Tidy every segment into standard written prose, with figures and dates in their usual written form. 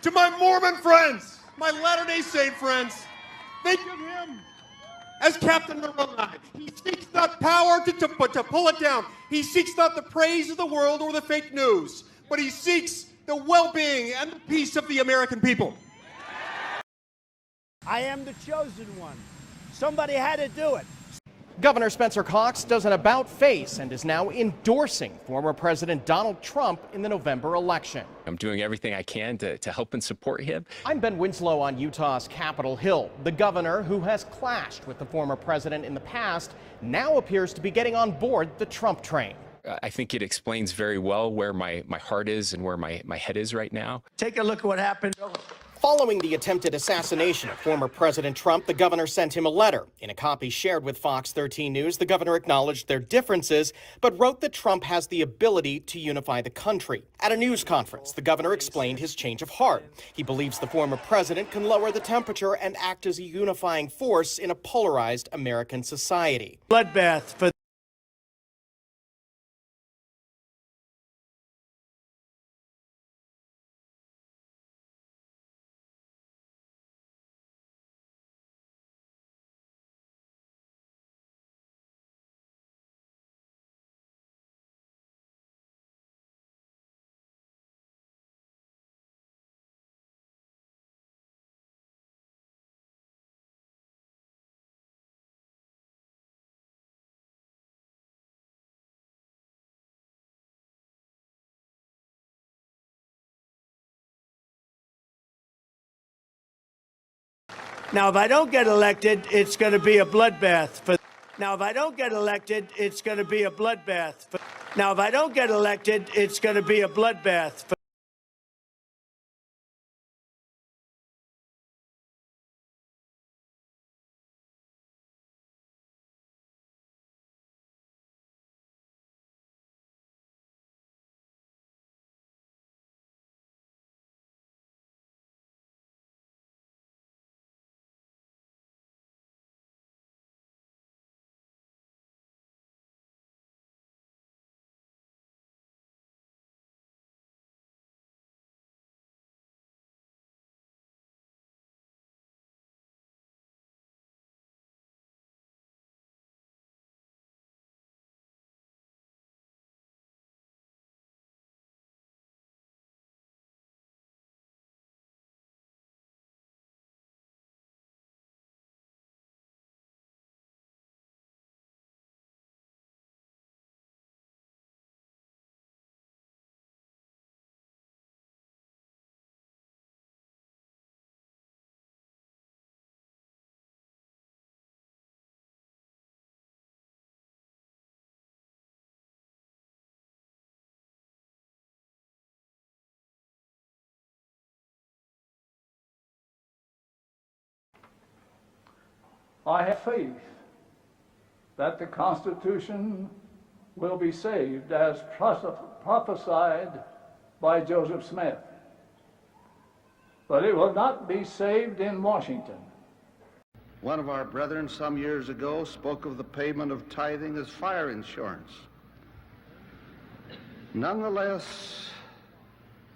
To my Mormon friends, my Latter-day Saint friends, think of him as Captain Moroni. He seeks not power to pull it down. He seeks not the praise of the world or the fake news, but he seeks the well-being and the peace of the American people. I am the chosen one. Somebody had to do it. Governor Spencer Cox does an about-face and is now endorsing former President Donald Trump in the November election. I'm doing everything I can to help and support him. I'm Ben Winslow on Utah's Capitol Hill. The governor, who has clashed with the former president in the past, now appears to be getting on board the Trump train. I think it explains very well where my heart is and where my head is right now. Take a look at what happened. Following the attempted assassination of former President Trump, the governor sent him a letter. In a copy shared with Fox 13 News, the governor acknowledged their differences, but wrote that Trump has the ability to unify the country. At a news conference, the governor explained his change of heart. He believes the former president can lower the temperature and act as a unifying force in a polarized American society. Bloodbath for Now, if I don't get elected, it's going to be a bloodbath for. Now, if I don't get elected, it's going to be a bloodbath for. Now, if I don't get elected, it's going to be a bloodbath for. I have faith that the Constitution will be saved as prophesied by Joseph Smith. But it will not be saved in Washington. One of our brethren some years ago spoke of the payment of tithing as fire insurance. Nonetheless,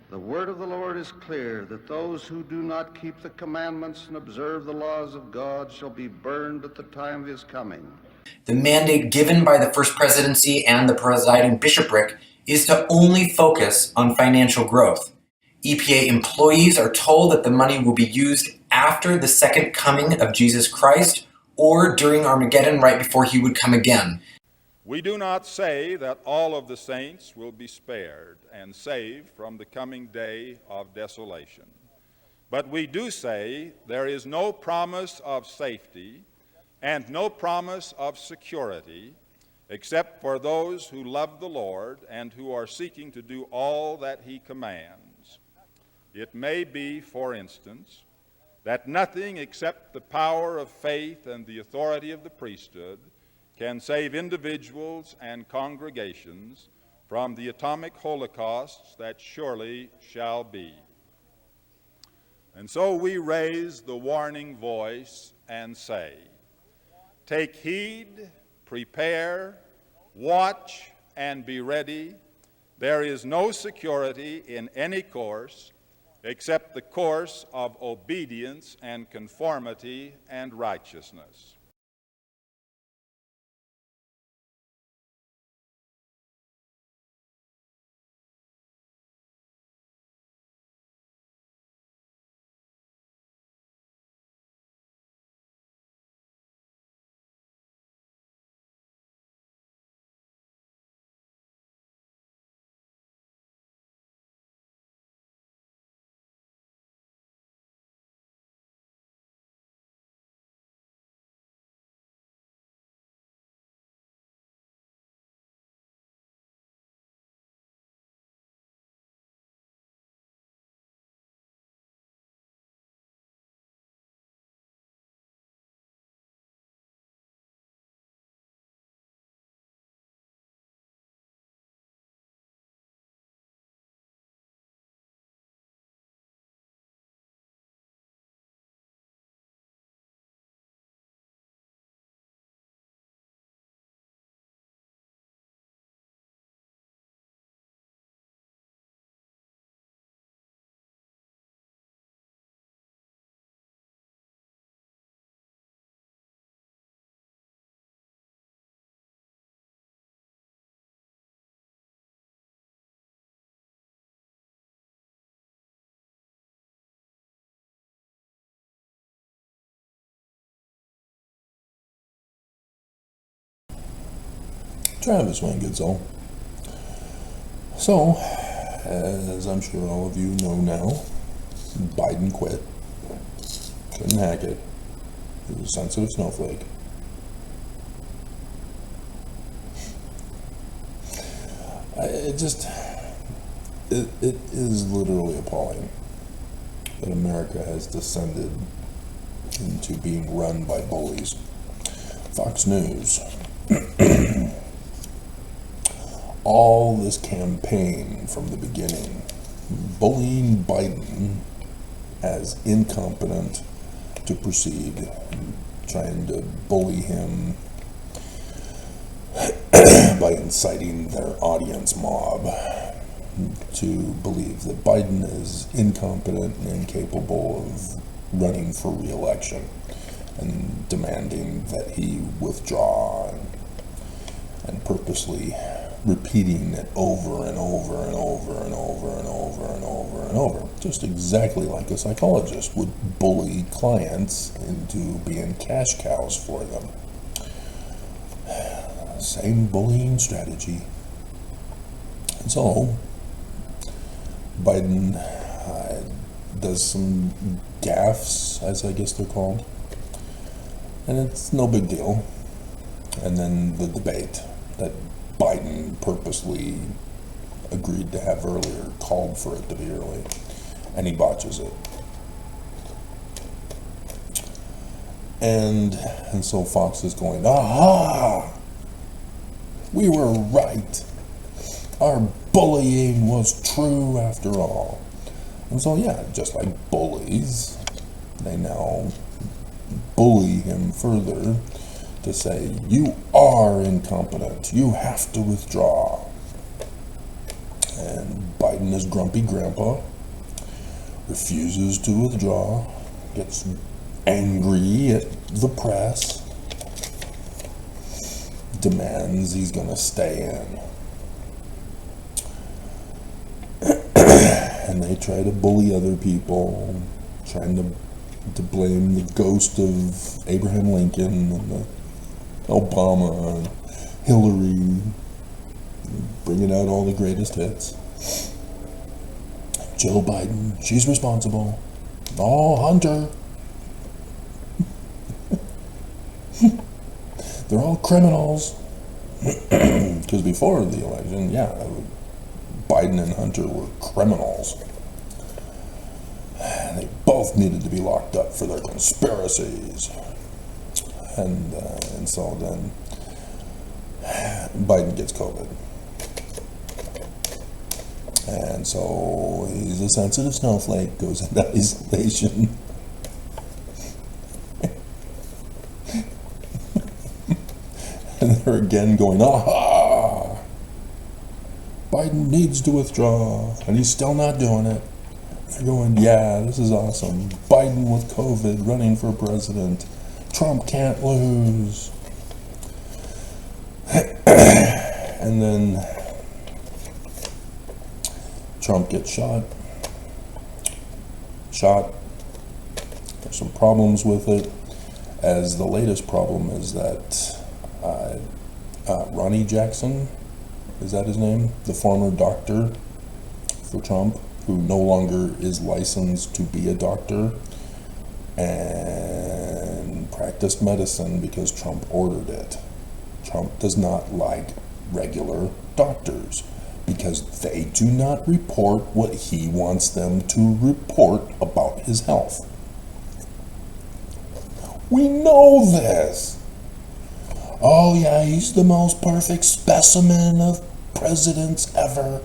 the word of the Lord is clear, that those who do not keep the commandments and observe the laws of God shall be burned at the time of his coming. The mandate given by the First Presidency and the presiding bishopric is to only focus on financial growth. EPA employees are told that the money will be used after the second coming of Jesus Christ or during Armageddon right before he would come again. We do not say that all of the saints will be spared and saved from the coming day of desolation. But we do say there is no promise of safety and no promise of security except for those who love the Lord and who are seeking to do all that he commands. It may be, for instance, that nothing except the power of faith and the authority of the priesthood can save individuals and congregations from the atomic holocausts that surely shall be. And so we raise the warning voice and say, take heed, prepare, watch, and be ready. There is no security in any course, except the course of obedience and conformity and righteousness. Travis Weingetzel. So, as I'm sure all of you know now, Biden quit. Couldn't hack it. He was a sensitive snowflake. It is literally appalling that America has descended into being run by bullies. Fox News. All this campaign from the beginning, bullying Biden as incompetent to proceed, trying to bully him by inciting their audience mob to believe that Biden is incompetent and incapable of running for re-election, and demanding that he withdraw, and purposely repeating it over and over and over and over and over and over and over, just exactly like a psychologist would bully clients into being cash cows for them. Same bullying strategy. And so Biden does some gaffes, as I guess they're called, and it's no big deal. And then the debate that Biden purposely agreed to have earlier, called for it to be early, and he botches it. And so Fox is going, aha! We were right. Our bullying was true after all. And so, yeah, just like bullies, they now bully him further to say, you are incompetent, you have to withdraw. And Biden is grumpy grandpa, refuses to withdraw, gets angry at the press, demands he's going to stay in. And they try to bully other people, trying to blame the ghost of Abraham Lincoln and the Obama and Hillary, bringing out all the greatest hits. Joe Biden, she's responsible. Oh, Hunter. They're all criminals. Because before the election, yeah, Biden and Hunter were criminals. They both needed to be locked up for their conspiracies. And so then Biden gets COVID. And so he's a sensitive snowflake, goes into isolation. And they're again going, aha! Biden needs to withdraw, and he's still not doing it. They're going, yeah, this is awesome. Biden with COVID running for president. Trump can't lose. And then Trump gets shot. There's some problems with it. As the latest problem is that Ronnie Jackson, is that his name? The former doctor for Trump, who no longer is licensed to be a doctor and practiced medicine because Trump ordered it. Trump does not like regular doctors because they do not report what he wants them to report about his health. We know this. Oh yeah, he's the most perfect specimen of presidents ever.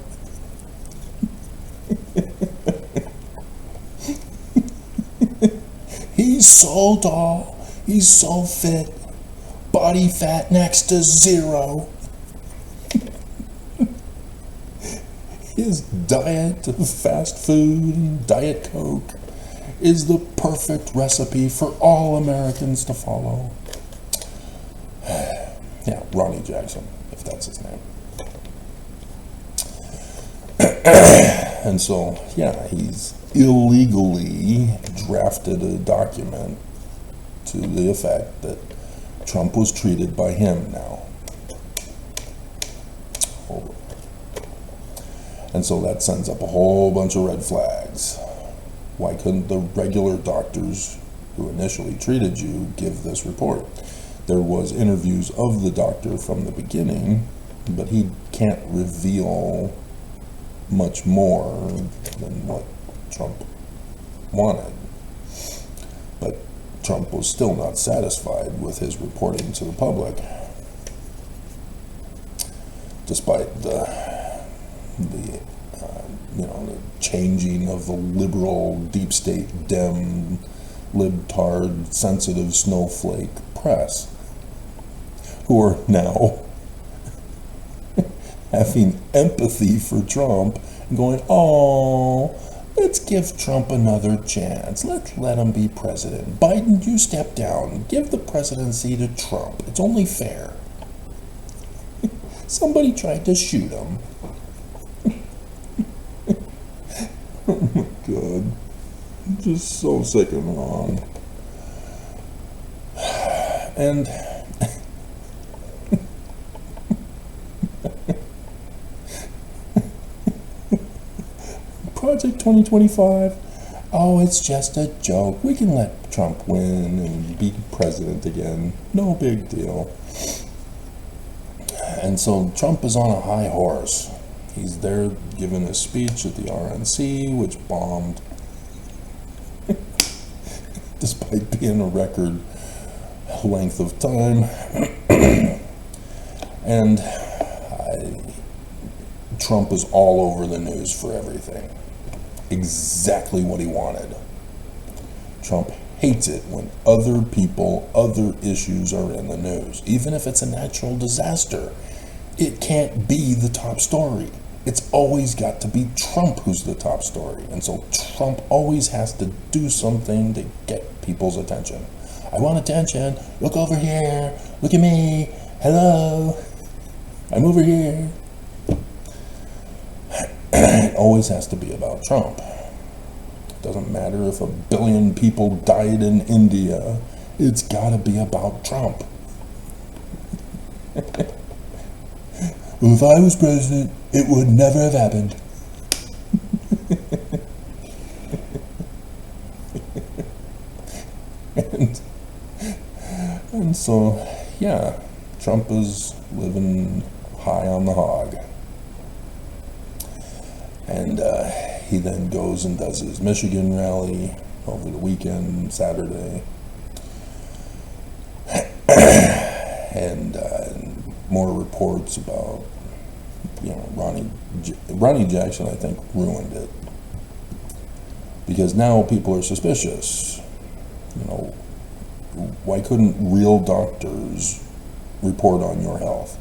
He's so tall, he's so fit, body fat next to 0. His diet of fast food and Diet Coke is the perfect recipe for all Americans to follow. Yeah, Ronnie Jackson, if that's his name. And so, yeah, he's illegally drafted a document to the effect that Trump was treated by him now. And so that sends up a whole bunch of red flags. Why couldn't the regular doctors who initially treated you give this report? There was interviews of the doctor from the beginning, but he can't reveal much more than what Trump wanted. But Trump was still not satisfied with his reporting to the public, despite the changing of the liberal, deep state, Dem, libtard, sensitive snowflake press, who are now having empathy for Trump and going, oh, let's give Trump another chance. Let's let him be president. Biden, you step down. Give the presidency to Trump. It's only fair. Somebody tried to shoot him. Oh my God. I'm just so sick and wrong. And Project 2025, oh, it's just a joke. We can let Trump win and be president again. No big deal. And so Trump is on a high horse. He's there giving a speech at the RNC, which bombed, despite being a record length of time. And Trump is all over the news for everything. Exactly what he wanted. Trump hates it when other people, other issues are in the news. Even if it's a natural disaster, it can't be the top story. It's always got to be Trump who's the top story. And so Trump always has to do something to get people's attention. I want attention. Look over here. Look at me. Hello. I'm over here. It always has to be about Trump. It doesn't matter if 1 billion people died in India. It's got to be about Trump. Well, if I was president, it would never have happened. And so, yeah, Trump is living high on the hog. And he then goes and does his Michigan rally over the weekend, Saturday. And more reports about, Ronnie Jackson, I think, ruined it. Because now people are suspicious. Why couldn't real doctors report on your health?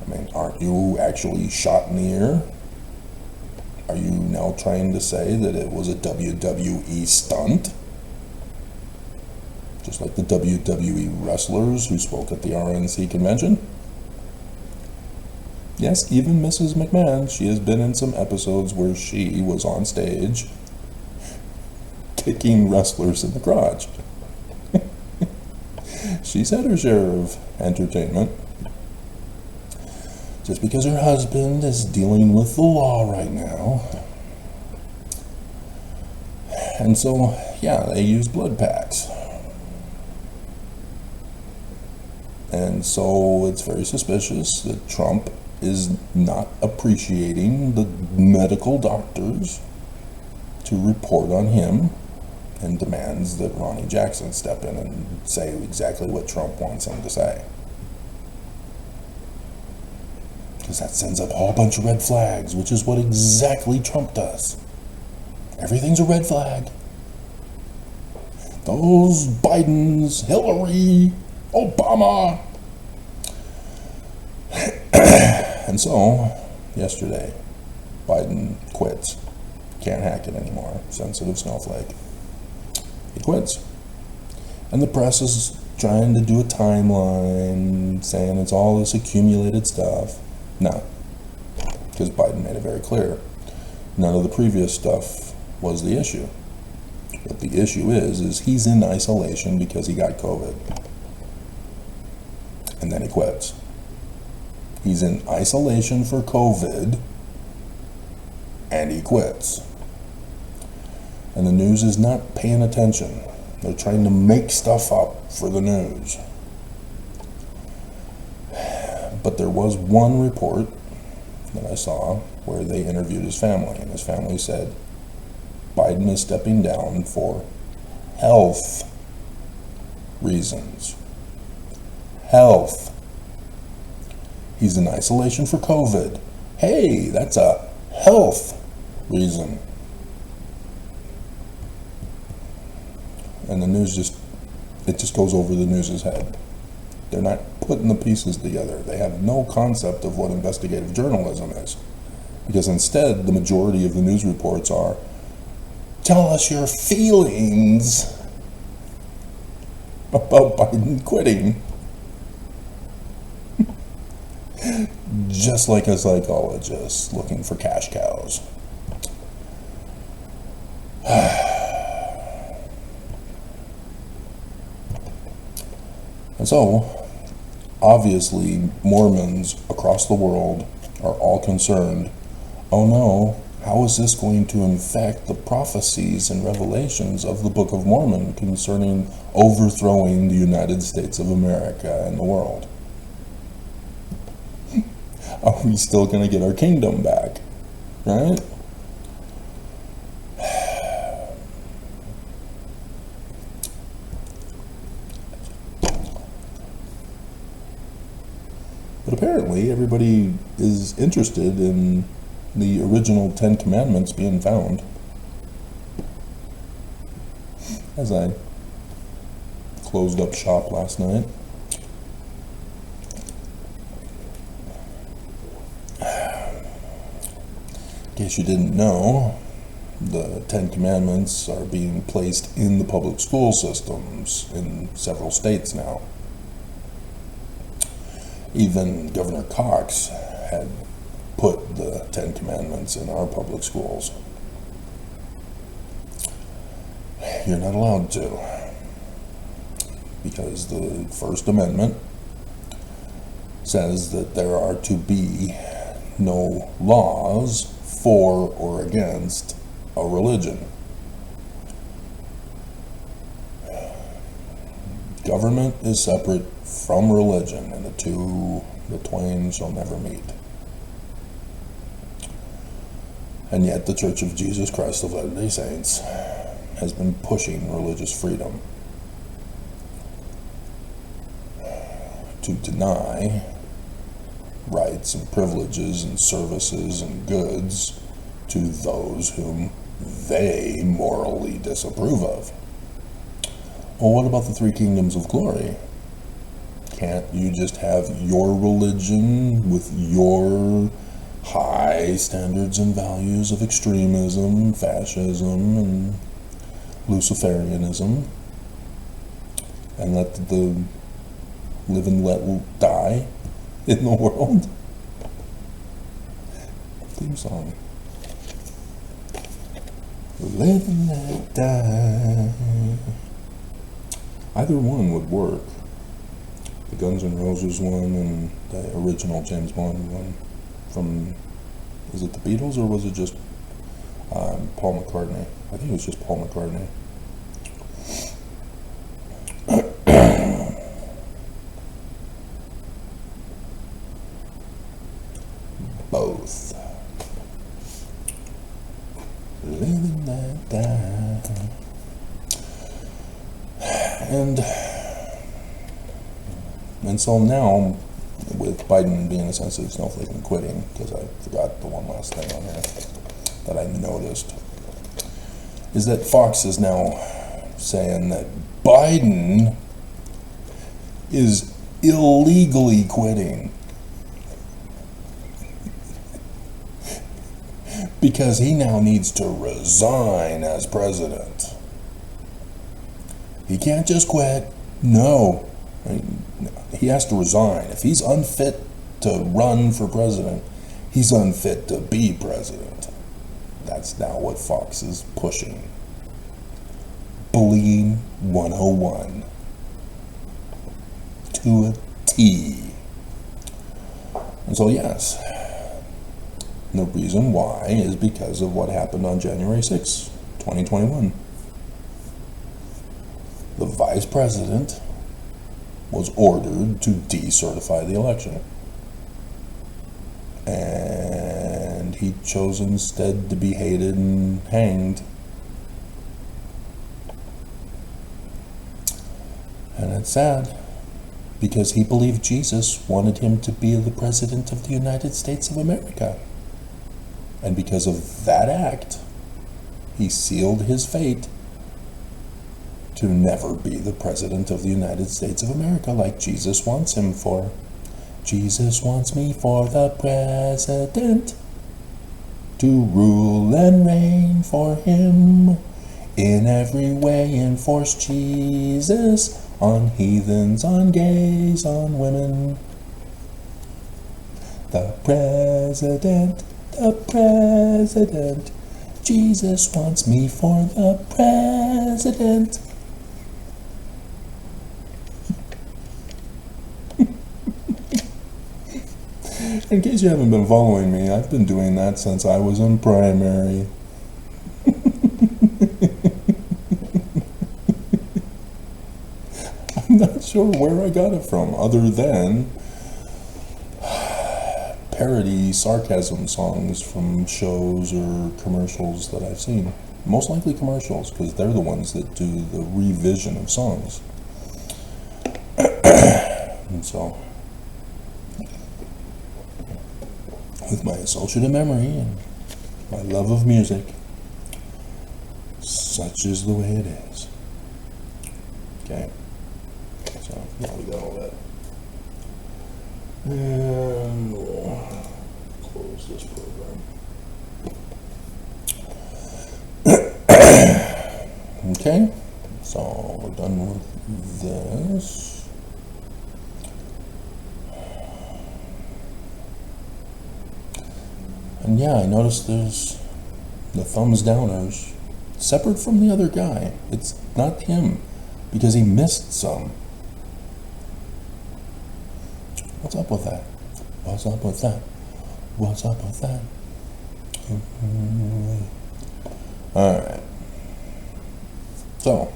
I mean, aren't you actually shot in the ear? Are you now trying to say that it was a WWE stunt? Just like the WWE wrestlers who spoke at the RNC convention? Yes, even Mrs. McMahon, she has been in some episodes where she was on stage kicking wrestlers in the crotch. She's had her share of entertainment. Just because her husband is dealing with the law right now. And so, yeah, they use blood packs. And so it's very suspicious that Trump is not appreciating the medical doctors to report on him, and demands that Ronnie Jackson step in and say exactly what Trump wants him to say. Because that sends up a whole bunch of red flags, which is what exactly Trump does. Everything's a red flag. Those Bidens, Hillary, Obama. And so, yesterday, Biden quits. Can't hack it anymore. Sensitive snowflake. He quits. And the press is trying to do a timeline, saying it's all this accumulated stuff. No. Because Biden made it very clear. None of the previous stuff was the issue. What the issue is he's in isolation because he got COVID. And then he quits. He's in isolation for COVID, and he quits. And the news is not paying attention. They're trying to make stuff up for the news. But there was one report that I saw where they interviewed his family, and his family said Biden is stepping down for health reasons. Health. He's in isolation for COVID. Hey, that's a health reason. And the news just goes over the news's head. They're not putting the pieces together. They have no concept of what investigative journalism is. Because instead, the majority of the news reports are, tell us your feelings about Biden quitting. Just like a psychologist looking for cash cows. And so, obviously, Mormons across the world are all concerned, oh no, how is this going to infect the prophecies and revelations of the Book of Mormon concerning overthrowing the United States of America and the world? Are we still going to get our kingdom back? Right? But apparently everybody is interested in the original 10 Commandments being found. As I closed up shop last night, in case you didn't know, the 10 Commandments are being placed in the public school systems in several states now. Even Governor Cox had put the 10 Commandments in our public schools. You're not allowed to, because the First Amendment says that there are to be no laws for or against a religion. Government is separate from religion, and the twain shall never meet. And yet the Church of Jesus Christ of Latter-day Saints has been pushing religious freedom to deny rights and privileges and services and goods to those whom they morally disapprove of. Well, what about the three kingdoms of glory? Can't you just have your religion with your high high standards and values of extremism, fascism, and Luciferianism, and let the live and let die in the world. Theme song. Live and let die. Either one would work. The Guns N' Roses one and the original James Bond one from, is it the Beatles or was it just Paul McCartney? I think it was just Paul McCartney. Both. Living that die. And so now, with Biden being a sensitive snowflake and quitting, because I forgot the one last thing on here that I noticed, is that Fox is now saying that Biden is illegally quitting because he now needs to resign as president. He can't just quit. No. He has to resign. If he's unfit to run for president, he's unfit to be president. That's now what Fox is pushing. Bullying 101. To a T. And so yes, the reason why is because of what happened on January 6, 2021. The vice president was ordered to decertify the election. And he chose instead to be hated and hanged. And it's sad, because he believed Jesus wanted him to be the president of the United States of America. And because of that act, he sealed his fate to never be the president of the United States of America like Jesus wants him for. Jesus wants me for the president, to rule and reign for him, in every way enforce Jesus on heathens, on gays, on women. The president, Jesus wants me for the president. In case you haven't been following me, I've been doing that since I was in primary. I'm not sure where I got it from, other than parody sarcasm songs from shows or commercials that I've seen. Most likely commercials, because they're the ones that do the revision of songs. And so, with my associative memory and my love of music, such is the way it is. Okay, so now we got all that. And we'll close this program. Okay, so we're done with this. And yeah, I noticed there's the thumbs downers separate from the other guy. It's not him, because he missed some. What's up with that? What's up with that? What's up with that? Alright. So,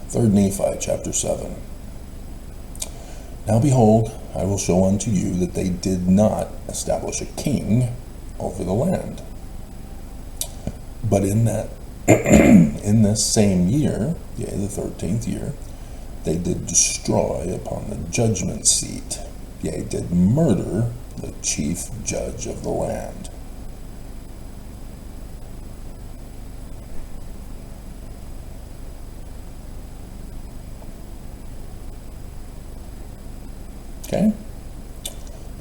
3rd Nephi, chapter 7. Now behold, I will show unto you that they did not establish a king over the land. But in that, in this same year, yea, the 13th year, they did destroy upon the judgment seat, yea, did murder the chief judge of the land. Okay?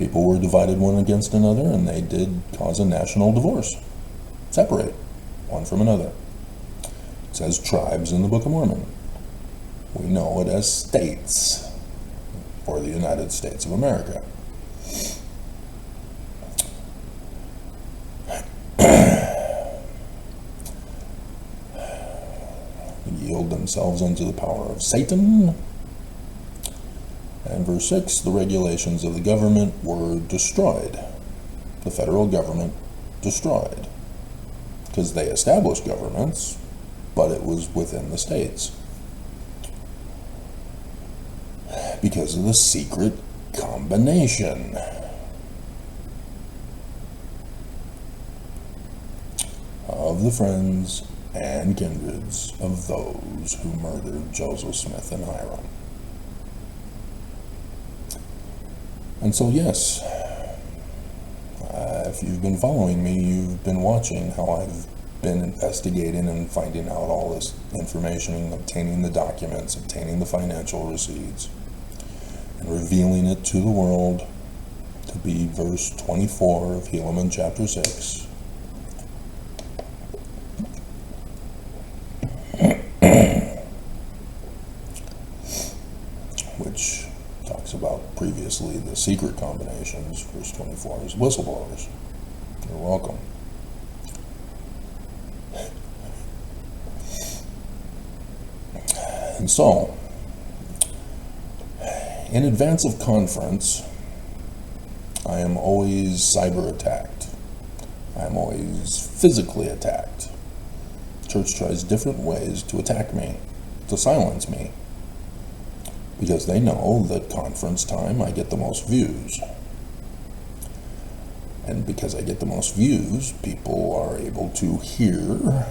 People were divided one against another, and they did cause a national divorce. Separate one from another. It says tribes in the Book of Mormon. We know it as states, or the United States of America. Yield themselves unto the power of Satan. And verse 6, the regulations of the government were destroyed. The federal government destroyed. Because they established governments, but it was within the states. Because of the secret combination. Of the friends and kindreds of those who murdered Joseph Smith and Hiram. And so, yes, if you've been following me, you've been watching how I've been investigating and finding out all this information and obtaining the documents, obtaining the financial receipts, and revealing it to the world to be verse 24 of Helaman chapter 6. Which talks about previously the secret combinations. Verse 24 is whistleblowers. You're welcome. And so, in advance of conference, I am always cyber attacked. I am always physically attacked. Church tries different ways to attack me, to silence me, because they know that conference time I get the most views. And because I get the most views, people are able to hear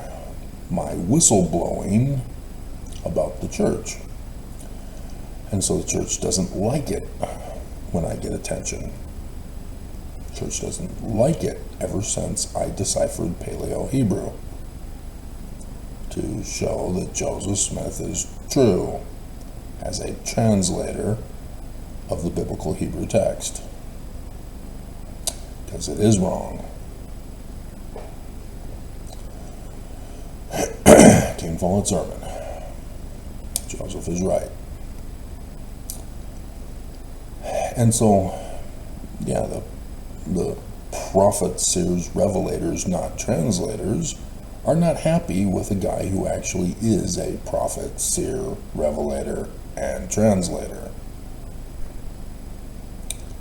my whistleblowing about the church. And so the church doesn't like it when I get attention. The church doesn't like it ever since I deciphered Paleo-Hebrew to show that Joseph Smith is true as a translator of the biblical Hebrew text. Because it is wrong. King Follett's sermon. Joseph is right. And so, yeah, the prophets, seers, revelators, not translators, are not happy with a guy who actually is a prophet, seer, revelator, and translator.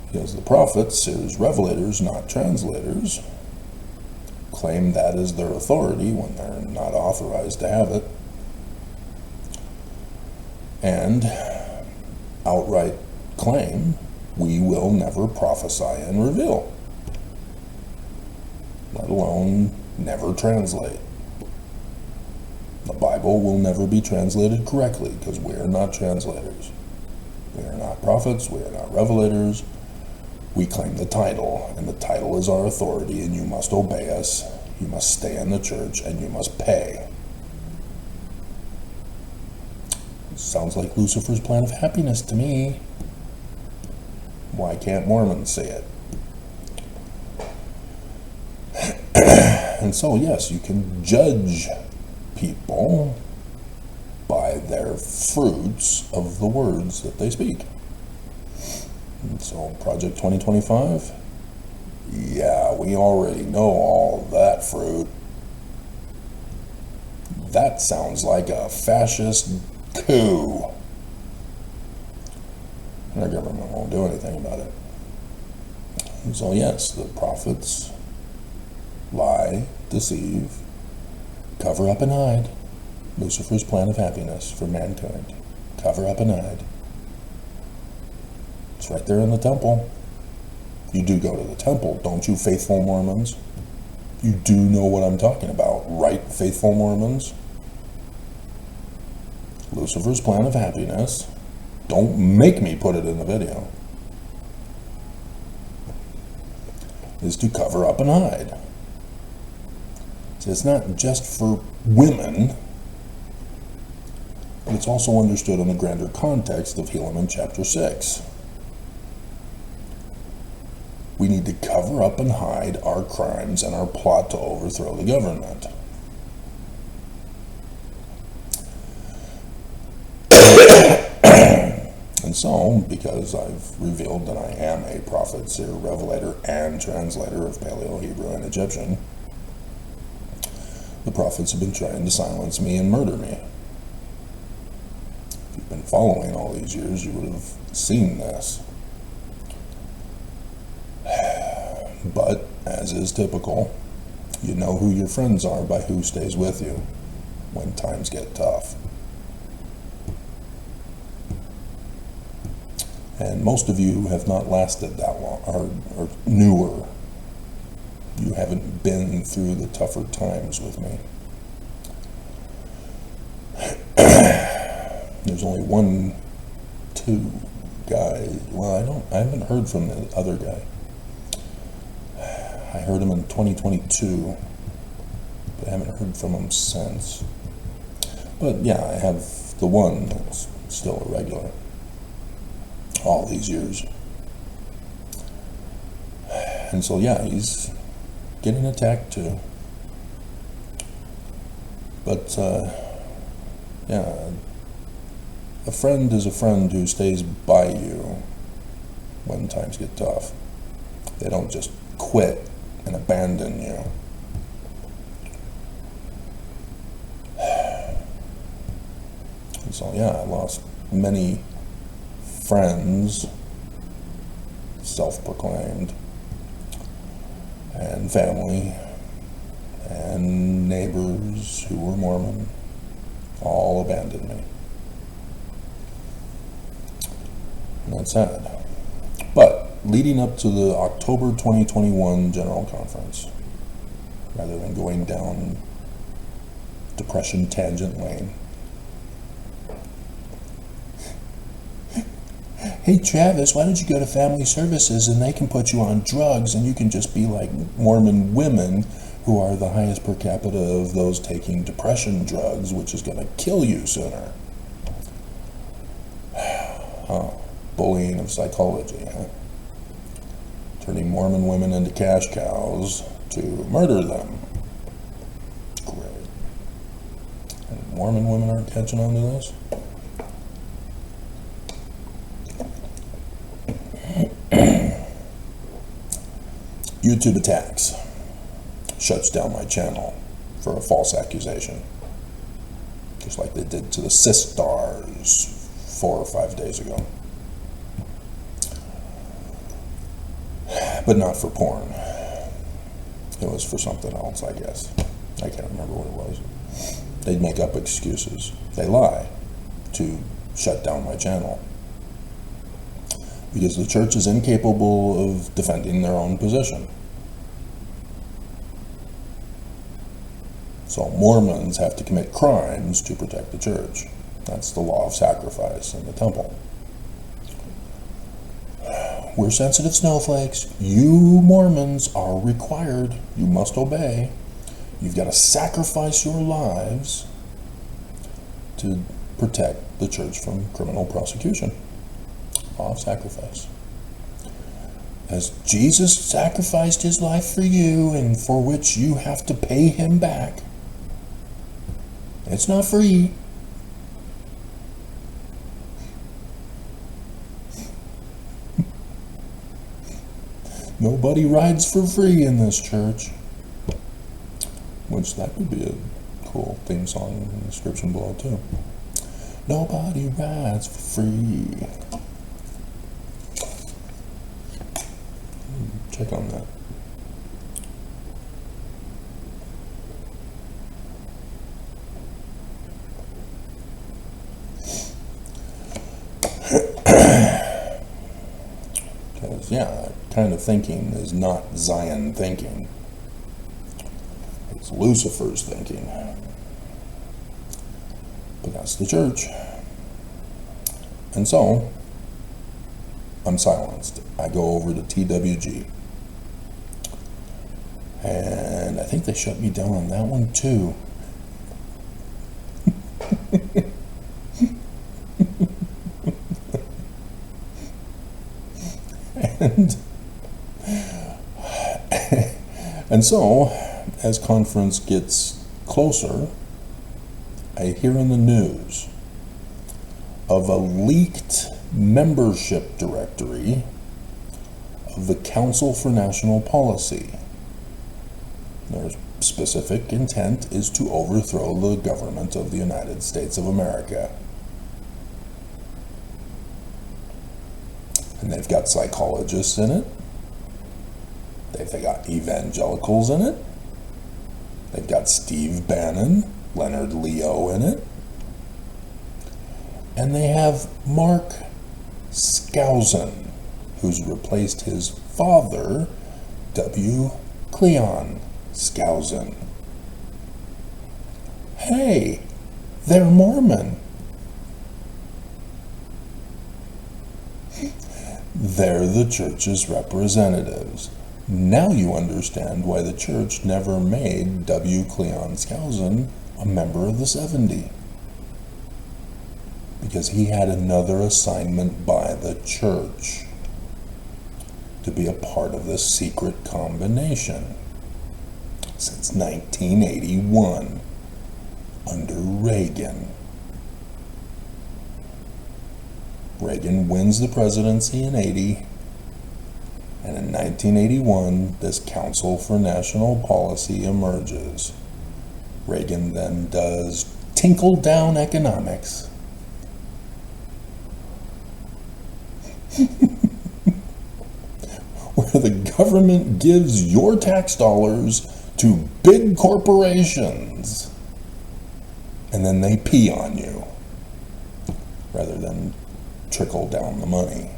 Because the prophets, seers, revelators, not translators, claim that is their authority when they're not authorized to have it, and outright claim we will never prophesy and reveal, let alone never translate. The Bible will never be translated correctly because we are not translators. We are not prophets, we are not revelators. We claim the title, and the title is our authority, and you must obey us, you must stay in the church, and you must pay. Sounds like Lucifer's plan of happiness to me. Why can't Mormons say it? And so, yes, you can judge people by their fruits of the words that they speak. And so, Project 2025, yeah, we already know all that fruit. That sounds like a fascist coup. And our government won't do anything about it. And so, yes, the prophets lie, deceive, cover up and hide. Lucifer's plan of happiness for mankind. Cover up and hide. It's right there in the temple. You do go to the temple, don't you, faithful Mormons? You do know what I'm talking about, right, faithful Mormons? Lucifer's plan of happiness. Don't make me put it in the video. Is to cover up and hide. So it's not just for women, but it's also understood in the grander context of Helaman chapter 6. We need to cover up and hide our crimes and our plot to overthrow the government. And so, because I've revealed that I am a prophet, seer, revelator, and translator of Paleo, Hebrew, and Egyptian, the prophets have been trying to silence me and murder me. If you've been following all these years, you would have seen this. But, as is typical, you know who your friends are by who stays with you when times get tough. And most of you have not lasted that long, or newer. You haven't been through the tougher times with me. There's only two guys. Well, I haven't heard from the other guy. I heard him in 2022, but I haven't heard from him since. But yeah, I have the one that's still a regular all these years. And so yeah, he's getting attacked too. But yeah, a friend is a friend who stays by you when times get tough. They don't just quit and abandon you. And so yeah, I lost many friends, self-proclaimed, and family, and neighbors who were Mormon, all abandoned me. And that's sad. But leading up to the October 2021 General Conference, rather than going down Depression Tangent Lane, hey Travis, why don't you go to family services and they can put you on drugs and you can just be like Mormon women who are the highest per capita of those taking depression drugs, which is going to kill you sooner. Bullying of psychology, huh? Turning Mormon women into cash cows to murder them. Great. And Mormon women aren't catching on to this? YouTube attacks. Shuts down my channel for a false accusation. Just like they did to the Sistars 4 or 5 days ago. But not for porn. It was for something else, I guess. I can't remember what it was. They'd make up excuses. They lie to shut down my channel. Because the church is incapable of defending their own position. So Mormons have to commit crimes to protect the church. That's the law of sacrifice in the temple. We're sensitive snowflakes. You Mormons are required. You must obey. You've got to sacrifice your lives to protect the church from criminal prosecution. Law of sacrifice. As Jesus sacrificed his life for you and for which you have to pay him back. It's not free. Nobody rides for free in this church. Which that would be a cool theme song in the description below too. Nobody rides for free. Check on that. Because, yeah, that kind of thinking is not Zion thinking. It's Lucifer's thinking. But that's the church. And so, I'm silenced. I go over to TWG. And I think they shut me down on that one too. And And so, as conference gets closer, I hear in the news of a leaked membership directory of the Council for National Policy. Their specific intent is to overthrow the government of the United States of America. And they've got psychologists in it. They've got evangelicals in it. They've got Steve Bannon, Leonard Leo in it. And they have Mark Skousen, who's replaced his father, W. Cleon Skousen. Hey, they're Mormon. They're the church's representatives. Now you understand why the church never made W. Cleon Skousen a member of the 70. Because he had another assignment by the church to be a part of this secret combination since 1981 under Reagan. Reagan wins the presidency in 80, and in 1981 this Council for National Policy emerges. Reagan then does tinkle-down economics. Where the government gives your tax dollars to big corporations, and then they pee on you, rather than trickle down the money.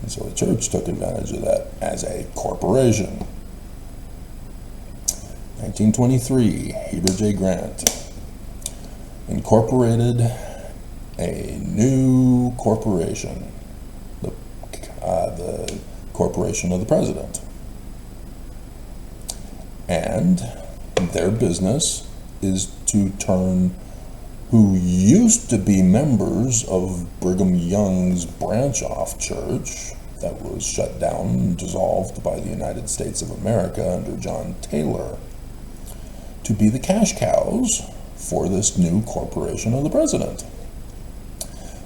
And so the church took advantage of that as a corporation. 1923, Heber J. Grant incorporated a new corporation, the Corporation of the President. And their business is to turn who used to be members of Brigham Young's branch-off church that was shut down and dissolved by the United States of America under John Taylor to be the cash cows for this new Corporation of the President.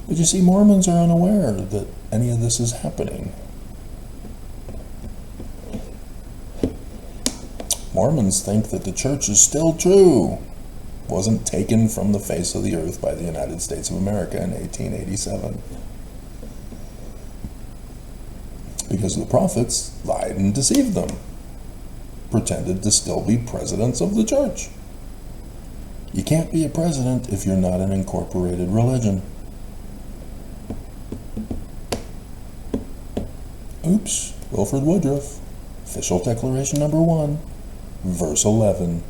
But you see, Mormons are unaware that any of this is happening. Mormons think that the church is still true, wasn't taken from the face of the earth by the United States of America in 1887. Because the prophets lied and deceived them, pretended to still be presidents of the church. You can't be a president if you're not an incorporated religion. Oops, Wilford Woodruff, official declaration number 1, verse 11.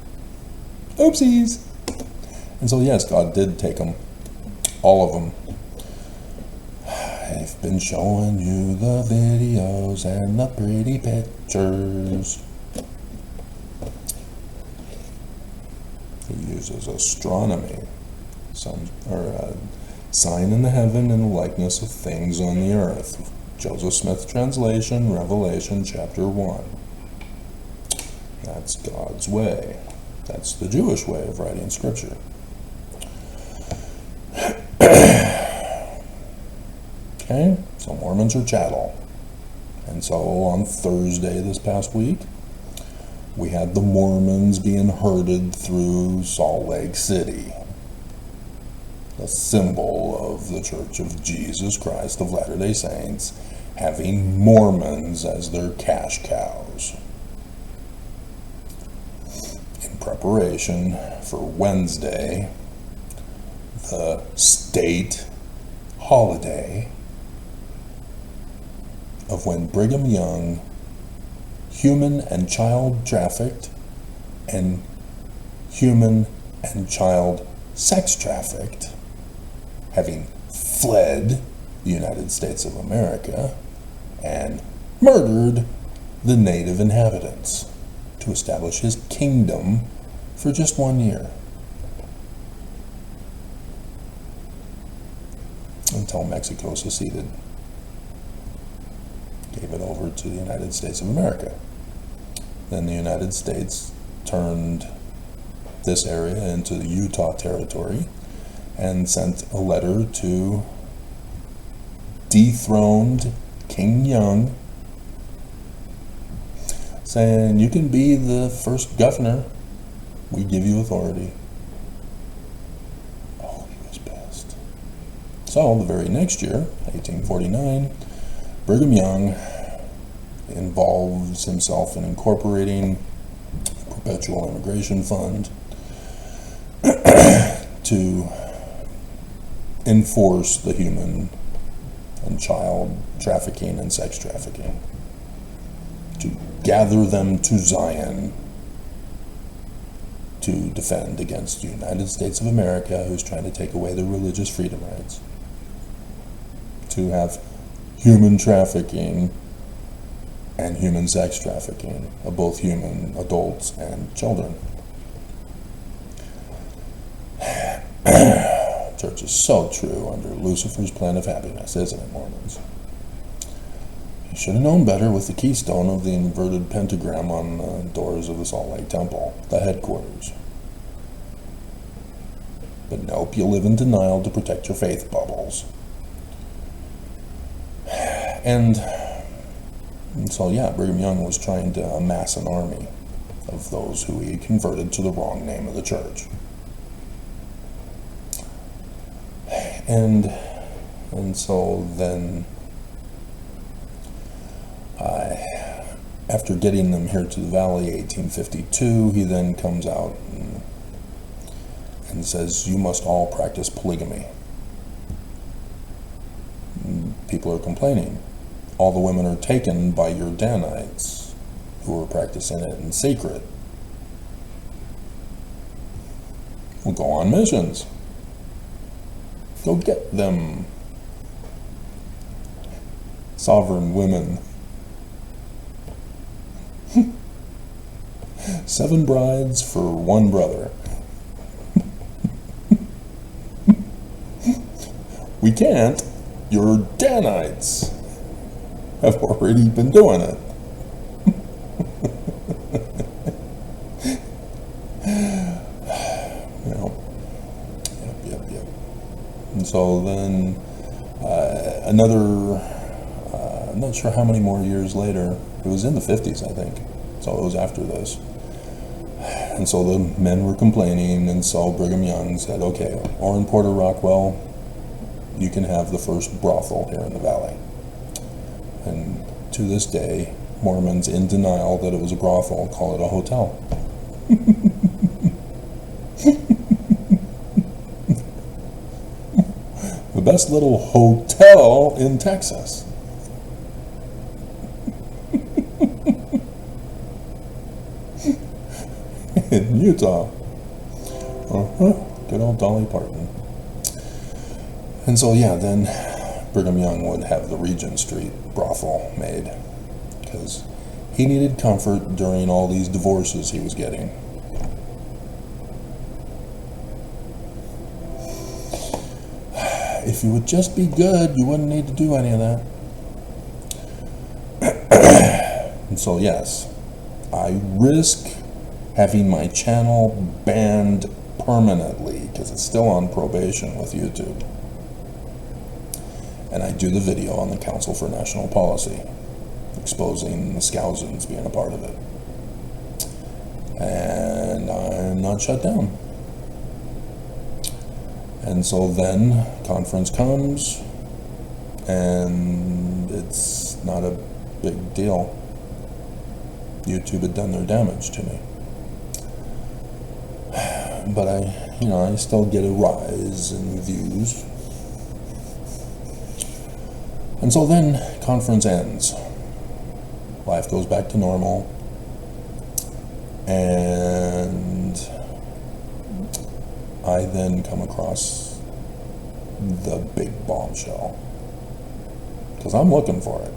Oopsies! And so yes, God did take them, all of them. I've been showing you the videos and the pretty pictures. He uses astronomy, sign in the heaven and the likeness of things on the earth. Joseph Smith translation, Revelation chapter 1. That's God's way. That's the Jewish way of writing scripture. Okay, so Mormons are chattel. And so on Thursday this past week, we had the Mormons being herded through Salt Lake City, the symbol of the Church of Jesus Christ of Latter-day Saints, having Mormons as their cash cows in preparation for Wednesday, the state holiday of when Brigham Young human and child trafficked and human and child sex trafficked, having fled the United States of America and murdered the native inhabitants to establish his kingdom for just 1 year, until Mexico seceded over to the United States of America. Then the United States turned this area into the Utah Territory and sent a letter to dethroned King Young saying, you can be the first governor, we give you authority. Oh, he was pissed. So the very next year, 1849, Brigham Young involves himself in incorporating a perpetual immigration fund to enforce the human and child trafficking and sex trafficking, to gather them to Zion to defend against the United States of America, who's trying to take away their religious freedom rights, to have human trafficking and human sex trafficking of both human adults and children. Church is so true under Lucifer's plan of happiness, isn't it, Mormons? You should have known better with the keystone of the inverted pentagram on the doors of the Salt Lake Temple, the headquarters. But nope, you live in denial to protect your faith bubbles. And so, yeah, Brigham Young was trying to amass an army of those who he converted to the wrong name of the church. And so then, after getting them here to the valley, 1852, he then comes out and says, you must all practice polygamy. People are complaining. All the women are taken by your Danites, who are practicing it in secret. We'll go on missions. Go get them. Sovereign women. 7 brides for 1 brother. We can't. Your Danites have already been doing it. You know. Yep. And so then I'm not sure how many more years later, it was in the 50s, I think, so it was after this. And so the men were complaining, and so Brigham Young said, okay, Orrin Porter Rockwell, you can have the first brothel here in the valley. And to this day, Mormons, in denial that it was a brothel, call it a hotel. The best little hotel in Texas. In Utah. Good old Dolly Parton. And so, yeah, then Brigham Young would have the Regent Street brothel made because he needed comfort during all these divorces he was getting. If you would just be good, you wouldn't need to do any of that. And so, yes, I risk having my channel banned permanently because it's still on probation with YouTube. And I do the video on the Council for National Policy, exposing the Scousins being a part of it. And I'm not shut down. And so then conference comes, and it's not a big deal. YouTube had done their damage to me. But I still get a rise in views. And so then conference ends. Life goes back to normal. And I then come across the big bombshell. Because I'm looking for it.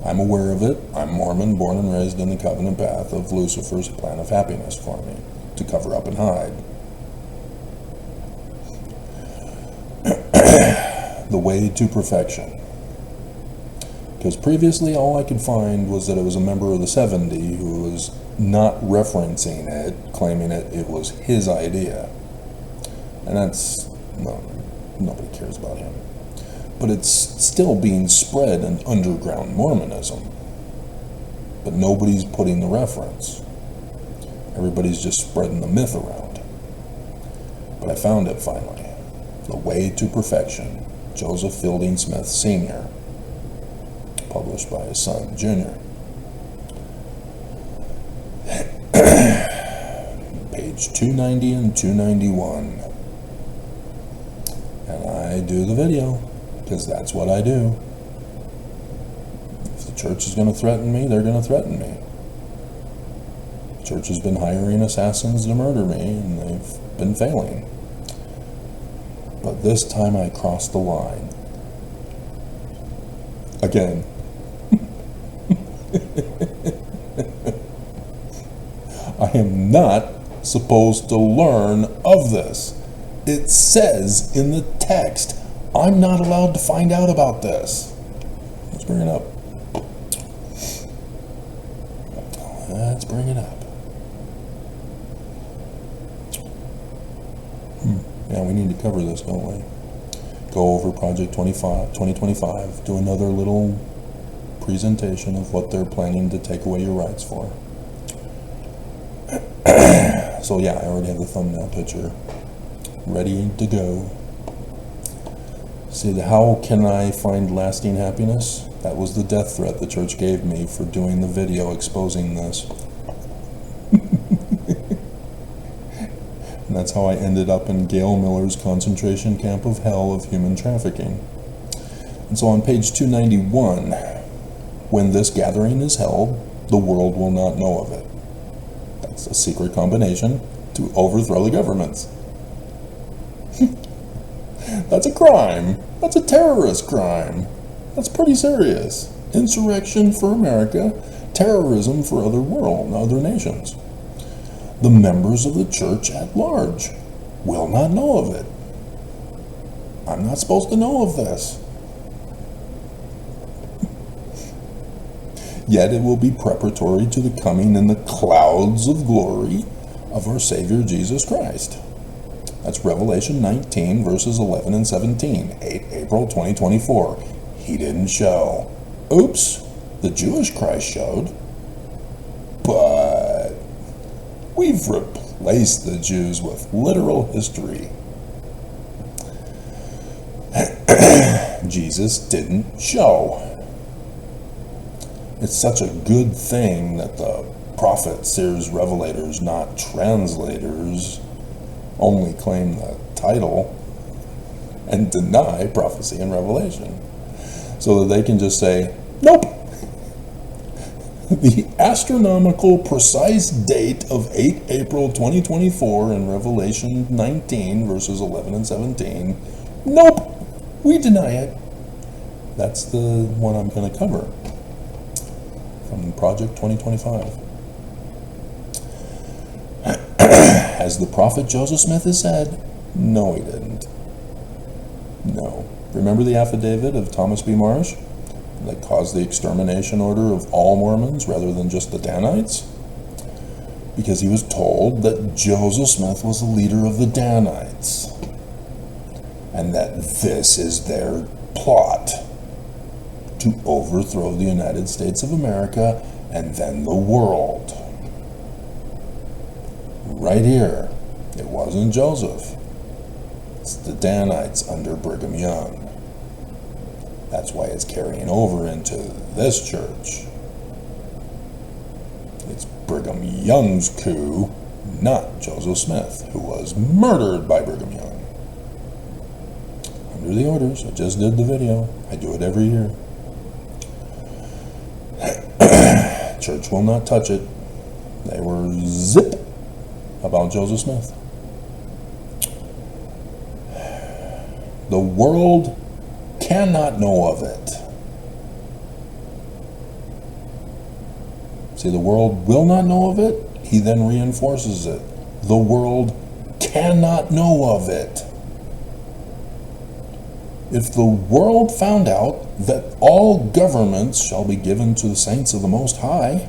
I'm aware of it. I'm Mormon, born and raised in the covenant path of Lucifer's plan of happiness for me, to cover up and hide. The way to perfection. because previously all I could find was that it was a member of the 70 who was not referencing it, claiming it was his idea. And that's, no, nobody cares about him. But it's still being spread in underground Mormonism. But nobody's putting the reference. Everybody's just spreading the myth around. But I found it finally. The Way to Perfection, Joseph Fielding Smith Sr., published by his son, Jr. Page 290 and 291. And I do the video, because that's what I do. If the church is going to threaten me, they're going to threaten me. The church has been hiring assassins to murder me, and they've been failing. But this time I crossed the line. Again. I am not supposed to learn of this. It says in the text, I'm not allowed to find out about this. Let's bring it up. Let's bring it up. Yeah, we need to cover this, don't we? Go over Project 2025, do another little presentation of what they're planning to take away your rights for. So yeah, I already have the thumbnail picture ready to go. See, how can I find lasting happiness? That was the death threat the church gave me for doing the video exposing this. And that's how I ended up in Gail Miller's concentration camp of hell of human trafficking. And so on page 291, when this gathering is held, the world will not know of it. That's a secret combination to overthrow the governments. That's a crime. That's a terrorist crime. That's pretty serious. Insurrection for America, terrorism for other nations. The members of the church at large will not know of it. I'm not supposed to know of this. Yet it will be preparatory to the coming in the clouds of glory of our Savior Jesus Christ. That's Revelation 19, verses 11 and 17, 8 April 2024. He didn't show. Oops, the Jewish Christ showed. But we've replaced the Jews with literal history. Jesus didn't show. It's such a good thing that the prophets, seers, revelators, not translators, only claim the title and deny prophecy and revelation, so that they can just say, nope. The astronomical precise date of 8 April 2024 in Revelation 19, verses 11 and 17, nope, we deny it. That's the one I'm going to cover from Project 2025. As the prophet Joseph Smith has said, no, he didn't. No. Remember the affidavit of Thomas B. Marsh that caused the extermination order of all Mormons rather than just the Danites? Because he was told that Joseph Smith was the leader of the Danites, and that this is their plot to overthrow the United States of America and then the world. Right here, it wasn't Joseph. It's the Danites under Brigham Young. That's why it's carrying over into this church. It's Brigham Young's coup, not Joseph Smith, who was murdered by Brigham Young. Under the orders, I just did the video. I do it every year. Church will not touch it. They were zip about Joseph Smith. The world cannot know of it. See, the world will not know of it. He then reinforces it. The world cannot know of it. If the world found out that all governments shall be given to the saints of the Most High,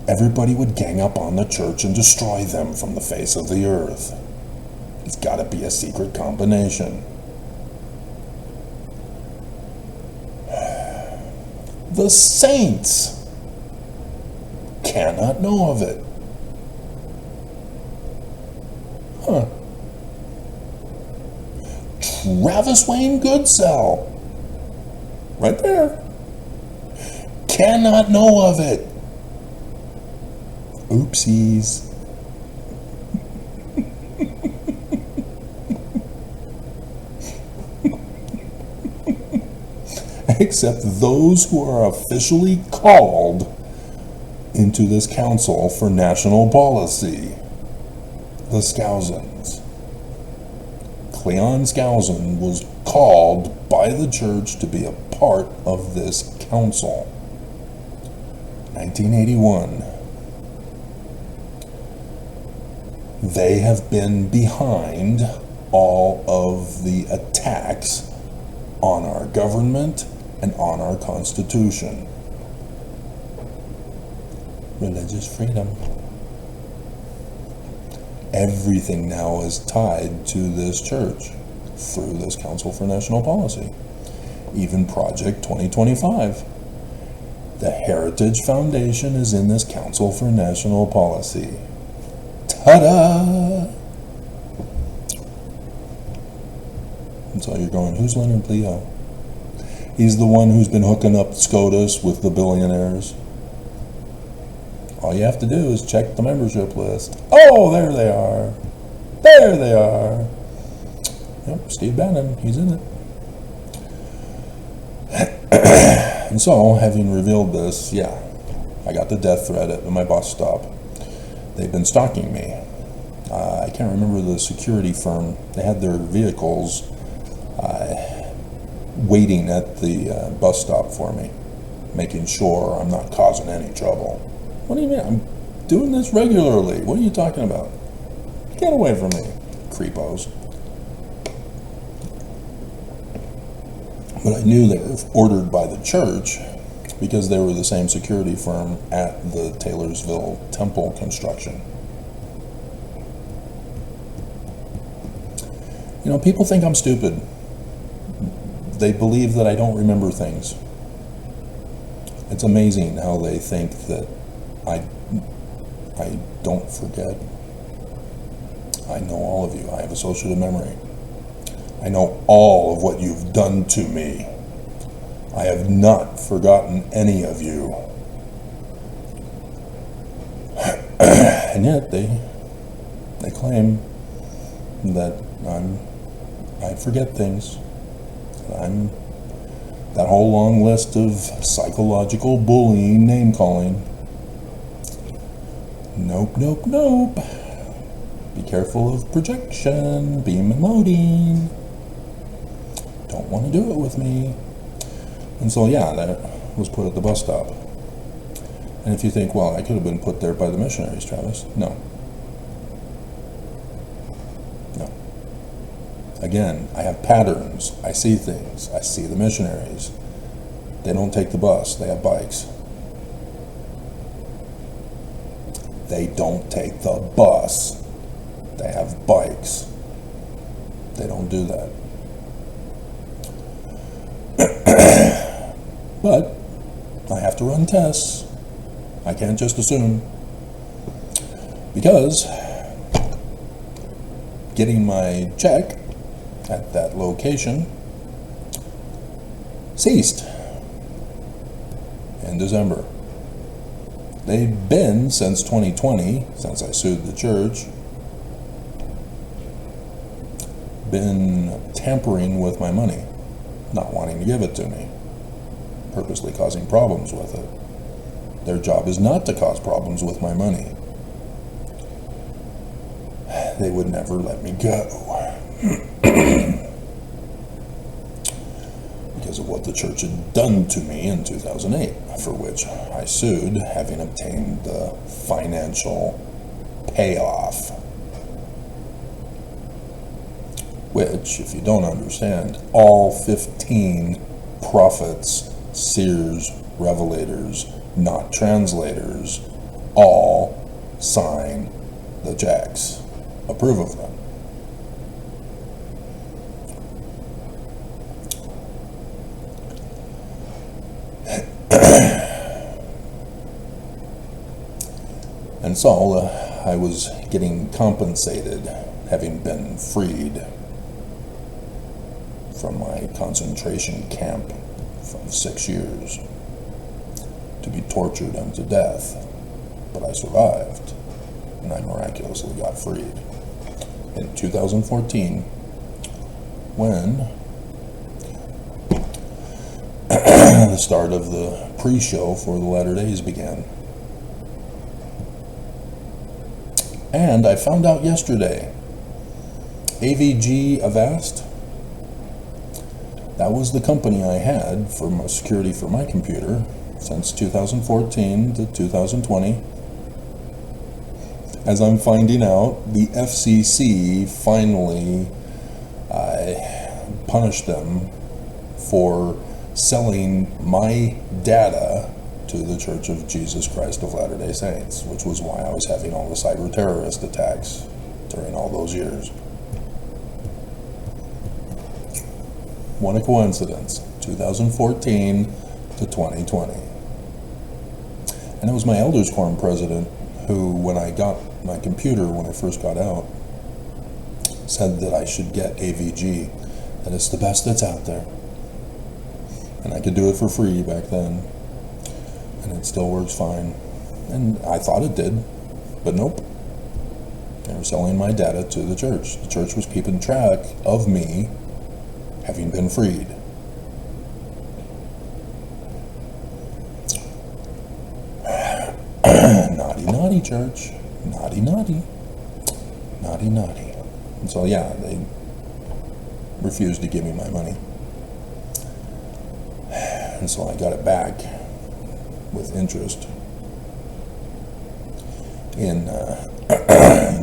everybody would gang up on the church and destroy them from the face of the earth. It's got to be a secret combination. The saints cannot know of it. Huh. Travis Wayne Goodsell, right there, cannot know of it. Oopsies. Except those who are officially called into this Council for National Policy, the Skousens. Cleon Skousen was called by the church to be a part of this council. 1981. They have been behind all of the attacks on our government and on our Constitution. Religious freedom. Everything now is tied to this church through this Council for National Policy. Even Project 2025. The Heritage Foundation is in this Council for National Policy. Ta-da! And so you're going, who's Leonard Leo? He's the one who's been hooking up SCOTUS with the billionaires. All you have to do is check the membership list. Oh, there they are. There they are. Yep, Steve Bannon, he's in it. And so, having revealed this, yeah, I got the death threat at my bus stop. They've been stalking me. I can't remember the security firm. They had their vehicles waiting at the bus stop for me, making sure I'm not causing any trouble. What do you mean? I'm doing this regularly. What are you talking about? Get away from me, creepos. But I knew they were ordered by the church because they were the same security firm at the Taylorsville temple construction. You know, people think I'm stupid. They believe that I don't remember things. It's amazing how they think that I don't forget. I know all of you. I have associative memory. I know all of what you've done to me. I have not forgotten any of you. And yet they claim that I forget things. I'm that whole long list of psychological bullying, name calling. Nope, nope, nope. Be careful of projection, beam emoting. Don't want to do it with me. And so, yeah, that was put at the bus stop. And if you think, well, I could have been put there by the missionaries, Travis. No. No. Again, I have patterns. I see things. I see the missionaries. They don't take the bus. They have bikes. They don't take the bus. They have bikes. They don't do that. But I have to run tests. I can't just assume. Because getting my check at that location ceased in December. They've been since 2020, since I sued the church, been tampering with my money, not wanting to give it to me, purposely causing problems with it. Their job is not to cause problems with my money. They would never let me go. Because of what the church had done to me in 2008, for which I sued, having obtained the financial payoff. which, if you don't understand, all 15 prophets, seers, revelators, not translators, all sign the checks, approve of them. And so I was getting compensated, having been freed from my concentration camp for 6 years, to be tortured unto death. But I survived, and I miraculously got freed in 2014, when the start of the pre-show for the Latter Days began. And I found out yesterday, AVG Avast, that was the company I had for my security for my computer since 2014 to 2020. As I'm finding out, the FCC finally punished them for selling my data to the Church of Jesus Christ of Latter-day Saints, which was why I was having all the cyber terrorist attacks during all those years. What a coincidence, 2014 to 2020. And it was my Elders Quorum president who, when I got my computer, when I first got out, said that I should get AVG, that it's the best that's out there. And I could do it for free back then, and it still works fine. And I thought it did, but nope. They were selling my data to the church. The church was keeping track of me having been freed. Naughty, naughty, church. Naughty, naughty. Naughty, naughty. And so, yeah, they refused to give me my money. And so I got it back with interest in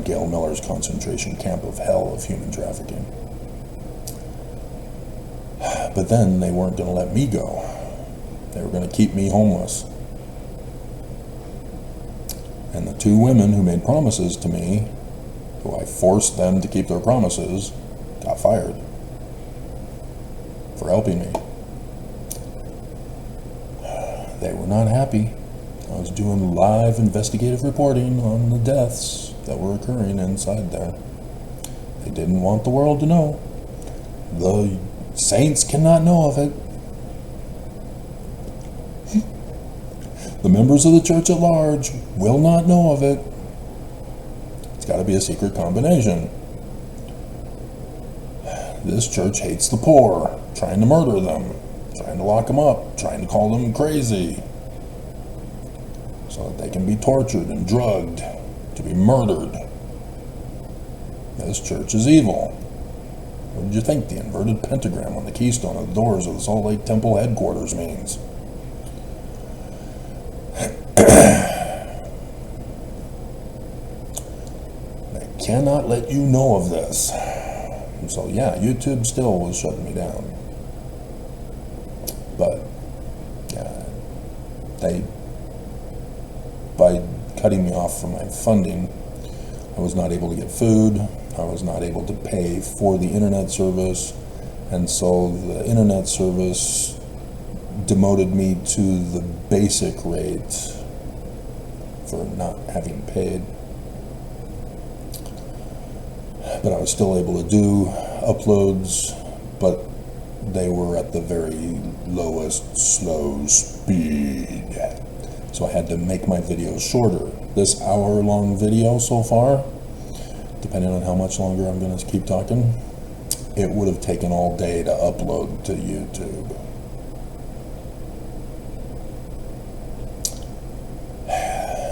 Gail Miller's concentration camp of hell of human trafficking. But then they weren't going to let me go. They were going to keep me homeless. And the two women who made promises to me, who I forced them to keep their promises, got fired for helping me. They were not happy. I was doing live investigative reporting on the deaths that were occurring inside there. They didn't want the world to know. The saints cannot know of it. The members of the church at large will not know of it. It's got to be a secret combination. This church hates the poor, trying to murder them, trying to lock them up, trying to call them crazy, so that they can be tortured and drugged, to be murdered. This church is evil. What did you think the inverted pentagram on the keystone of the doors of the Salt Lake Temple headquarters means? They cannot let you know of this. And so, yeah, YouTube still was shutting me down. But by cutting me off from my funding, I was not able to get food. I was not able to pay for the internet service, and so the internet service demoted me to the basic rate for not having paid. But I was still able to do uploads, but they were at the very lowest slow speed. So I had to make my videos shorter. This hour-long video so far, depending on how much longer I'm going to keep talking, it would have taken all day to upload to YouTube.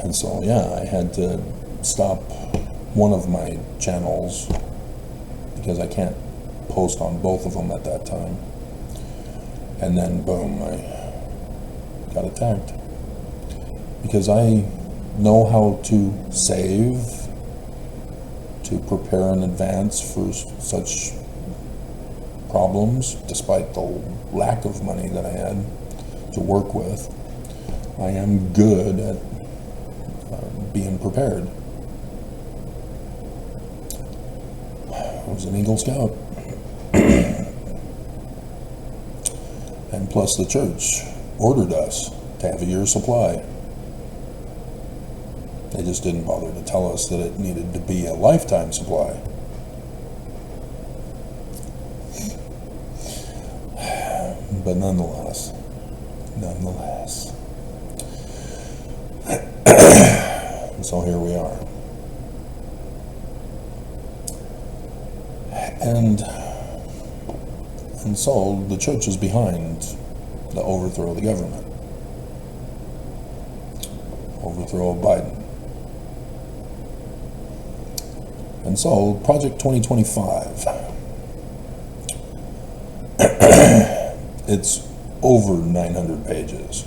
And so, yeah, I had to stop one of my channels because I can't post on both of them at that time. And then, boom, I got attacked. Because I know how to save, to prepare in advance for such problems, despite the lack of money that I had to work with. I am good at being prepared. I was an Eagle Scout. And plus the church ordered us to have a year's supply. They just didn't bother to tell us that it needed to be a lifetime supply. But nonetheless. So here we are. And so the church is behind the overthrow of the government. Overthrow of Biden. And so Project 2025, it's over 900 pages.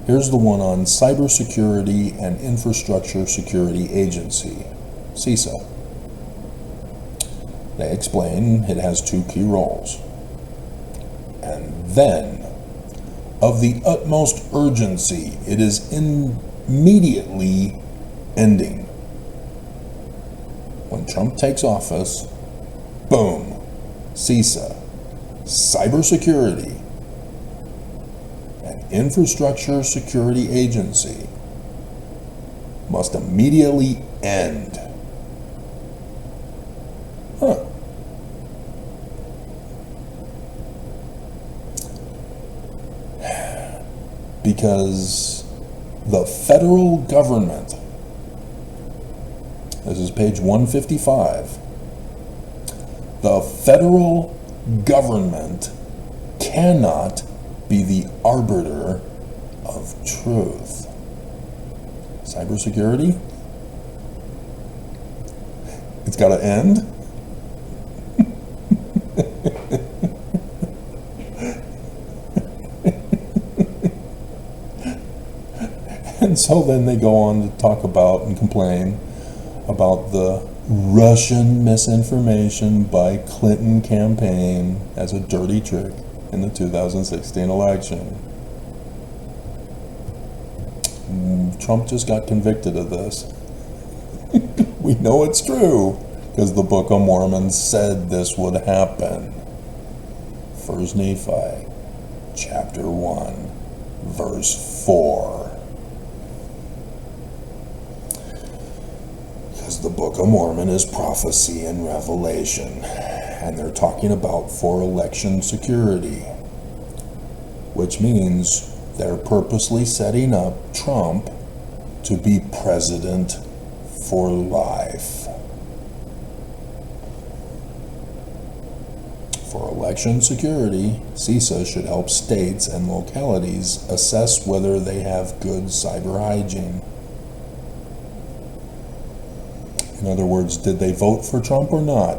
Here's the one on Cybersecurity and Infrastructure Security Agency, CISA. They explain it has two key roles. And then, of the utmost urgency, it is immediately ending. When Trump takes office, boom, CISA, Cybersecurity and Infrastructure Security Agency, must immediately end. Huh. Because the federal government, this is page 155, the federal government cannot be the arbiter of truth. Cybersecurity? It's got to end? And so then they go on to talk about and complain about the Russian misinformation by Clinton campaign as a dirty trick in the 2016 election. Trump just got convicted of this. We know it's true because the Book of Mormon said this would happen. 1 Nephi, chapter 1, verse 4. Because the Book of Mormon is prophecy and revelation, and they're talking about for election security, which means they're purposely setting up Trump to be president for life. For election security, CISA should help states and localities assess whether they have good cyber hygiene. In other words, did they vote for Trump or not?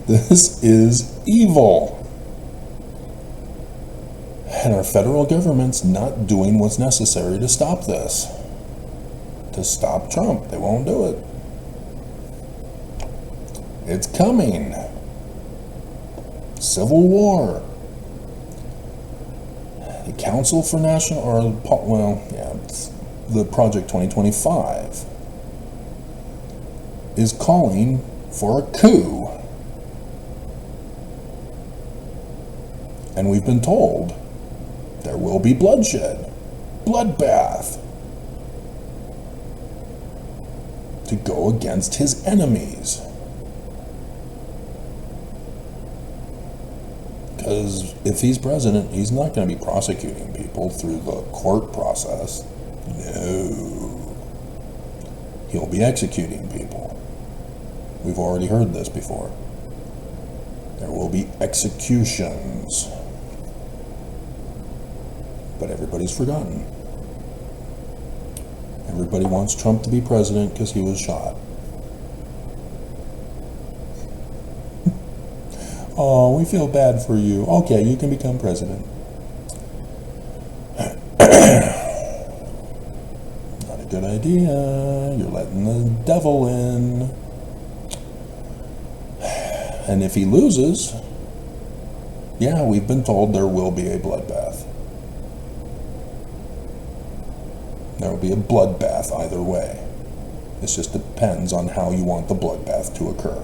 This is evil. And our federal government's not doing what's necessary to stop this. To stop Trump. They won't do it. It's coming. Civil war. The Council for National, the Project 2025 is calling for a coup. And we've been told there will be bloodshed, bloodbath, to go against his enemies. Because if he's president, he's not going to be prosecuting people through the court process. No. He'll be executing people. We've already heard this before. There will be executions. But everybody's forgotten. Everybody wants Trump to be president because he was shot. Oh, we feel bad for you. Okay, you can become president. Not a good idea. You're letting the devil in. And if he loses, yeah, we've been told there will be a bloodbath. There will be a bloodbath either way. It just depends on how you want the bloodbath to occur.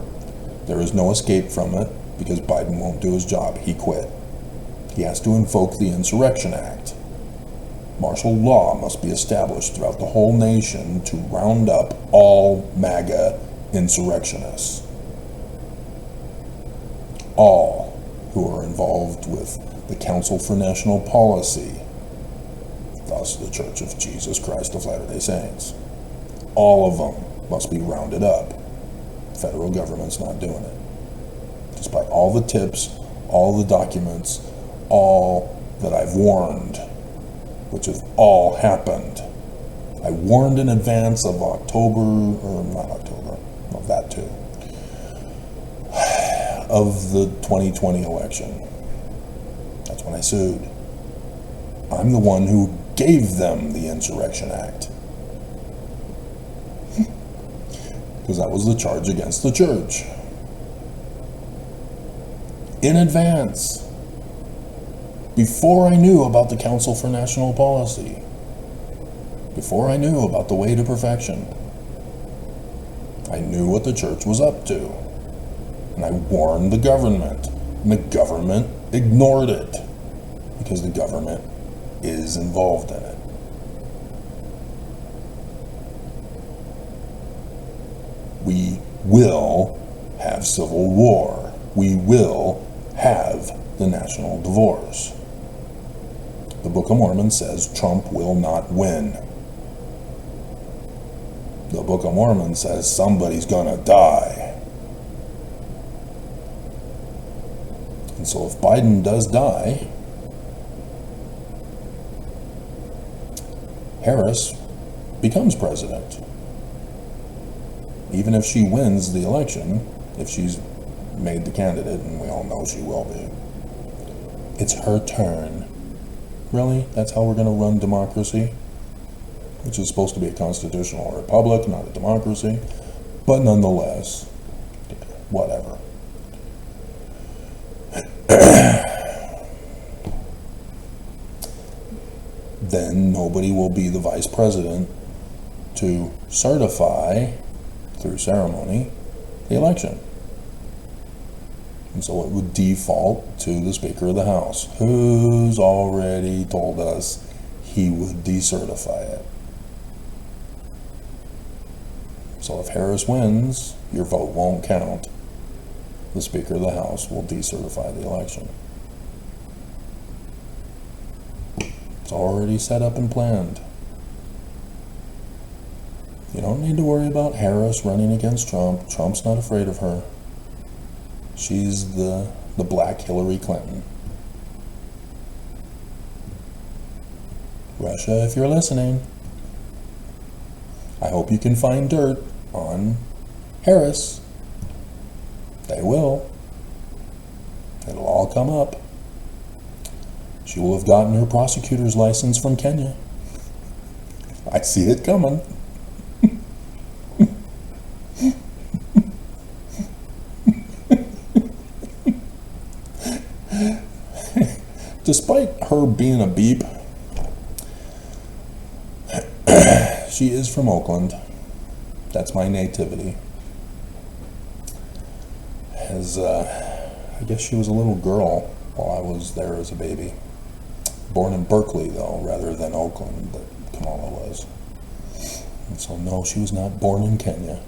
There is no escape from it because Biden won't do his job. He quit. He has to invoke the Insurrection Act. Martial law must be established throughout the whole nation to round up all MAGA insurrectionists. All who are involved with the Council for National Policy, thus the Church of Jesus Christ of Latter-day Saints. All of them must be rounded up. The federal government's not doing it. Despite all the tips, all the documents, all that I've warned, which have all happened. I warned in advance of October, or not October, no, that too, of the 2020 election. That's when I sued. I'm the one who gave them the Insurrection Act. Because that was the charge against the church. In advance. Before I knew about the Council for National Policy. Before I knew about the way to perfection. I knew what the church was up to. And I warned the government. And the government ignored it. Because the government is involved in it. We will have civil war. We will have the national divorce. The Book of Mormon says Trump will not win. The Book of Mormon says somebody's gonna die. And so if Biden does die, Harris becomes president. Even if she wins the election, if she's made the candidate, and we all know she will be, it's her turn. Really? That's how we're going to run democracy? Which is supposed to be a constitutional republic, not a democracy. But nonetheless, whatever. Then nobody will be the vice president to certify, through ceremony, the election. And so it would default to the Speaker of the House, who's already told us he would decertify it. So if Harris wins, your vote won't count. The Speaker of the House will decertify the election. It's already set up and planned. You don't need to worry about Harris running against Trump. Trump's not afraid of her. She's the black Hillary Clinton. Russia, if you're listening, I hope you can find dirt on Harris. They will. It'll all come up. She will have gotten her prosecutor's license from Kenya. I see it coming. Despite her being a beep, she is from Oakland. That's my nativity. I guess she was a little girl while I was there as a baby. Born in Berkeley, though, rather than Oakland, that Kamala was. And so, no, she was not born in Kenya.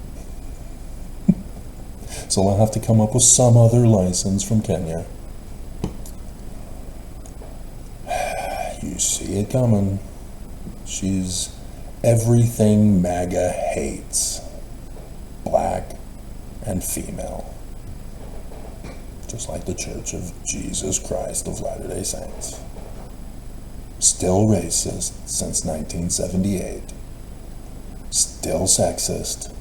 So I'll have to come up with some other license from Kenya. You see it coming. She's everything MAGA hates. Black and female. Just like the Church of Jesus Christ of Latter-day Saints. Still racist since 1978. Still sexist.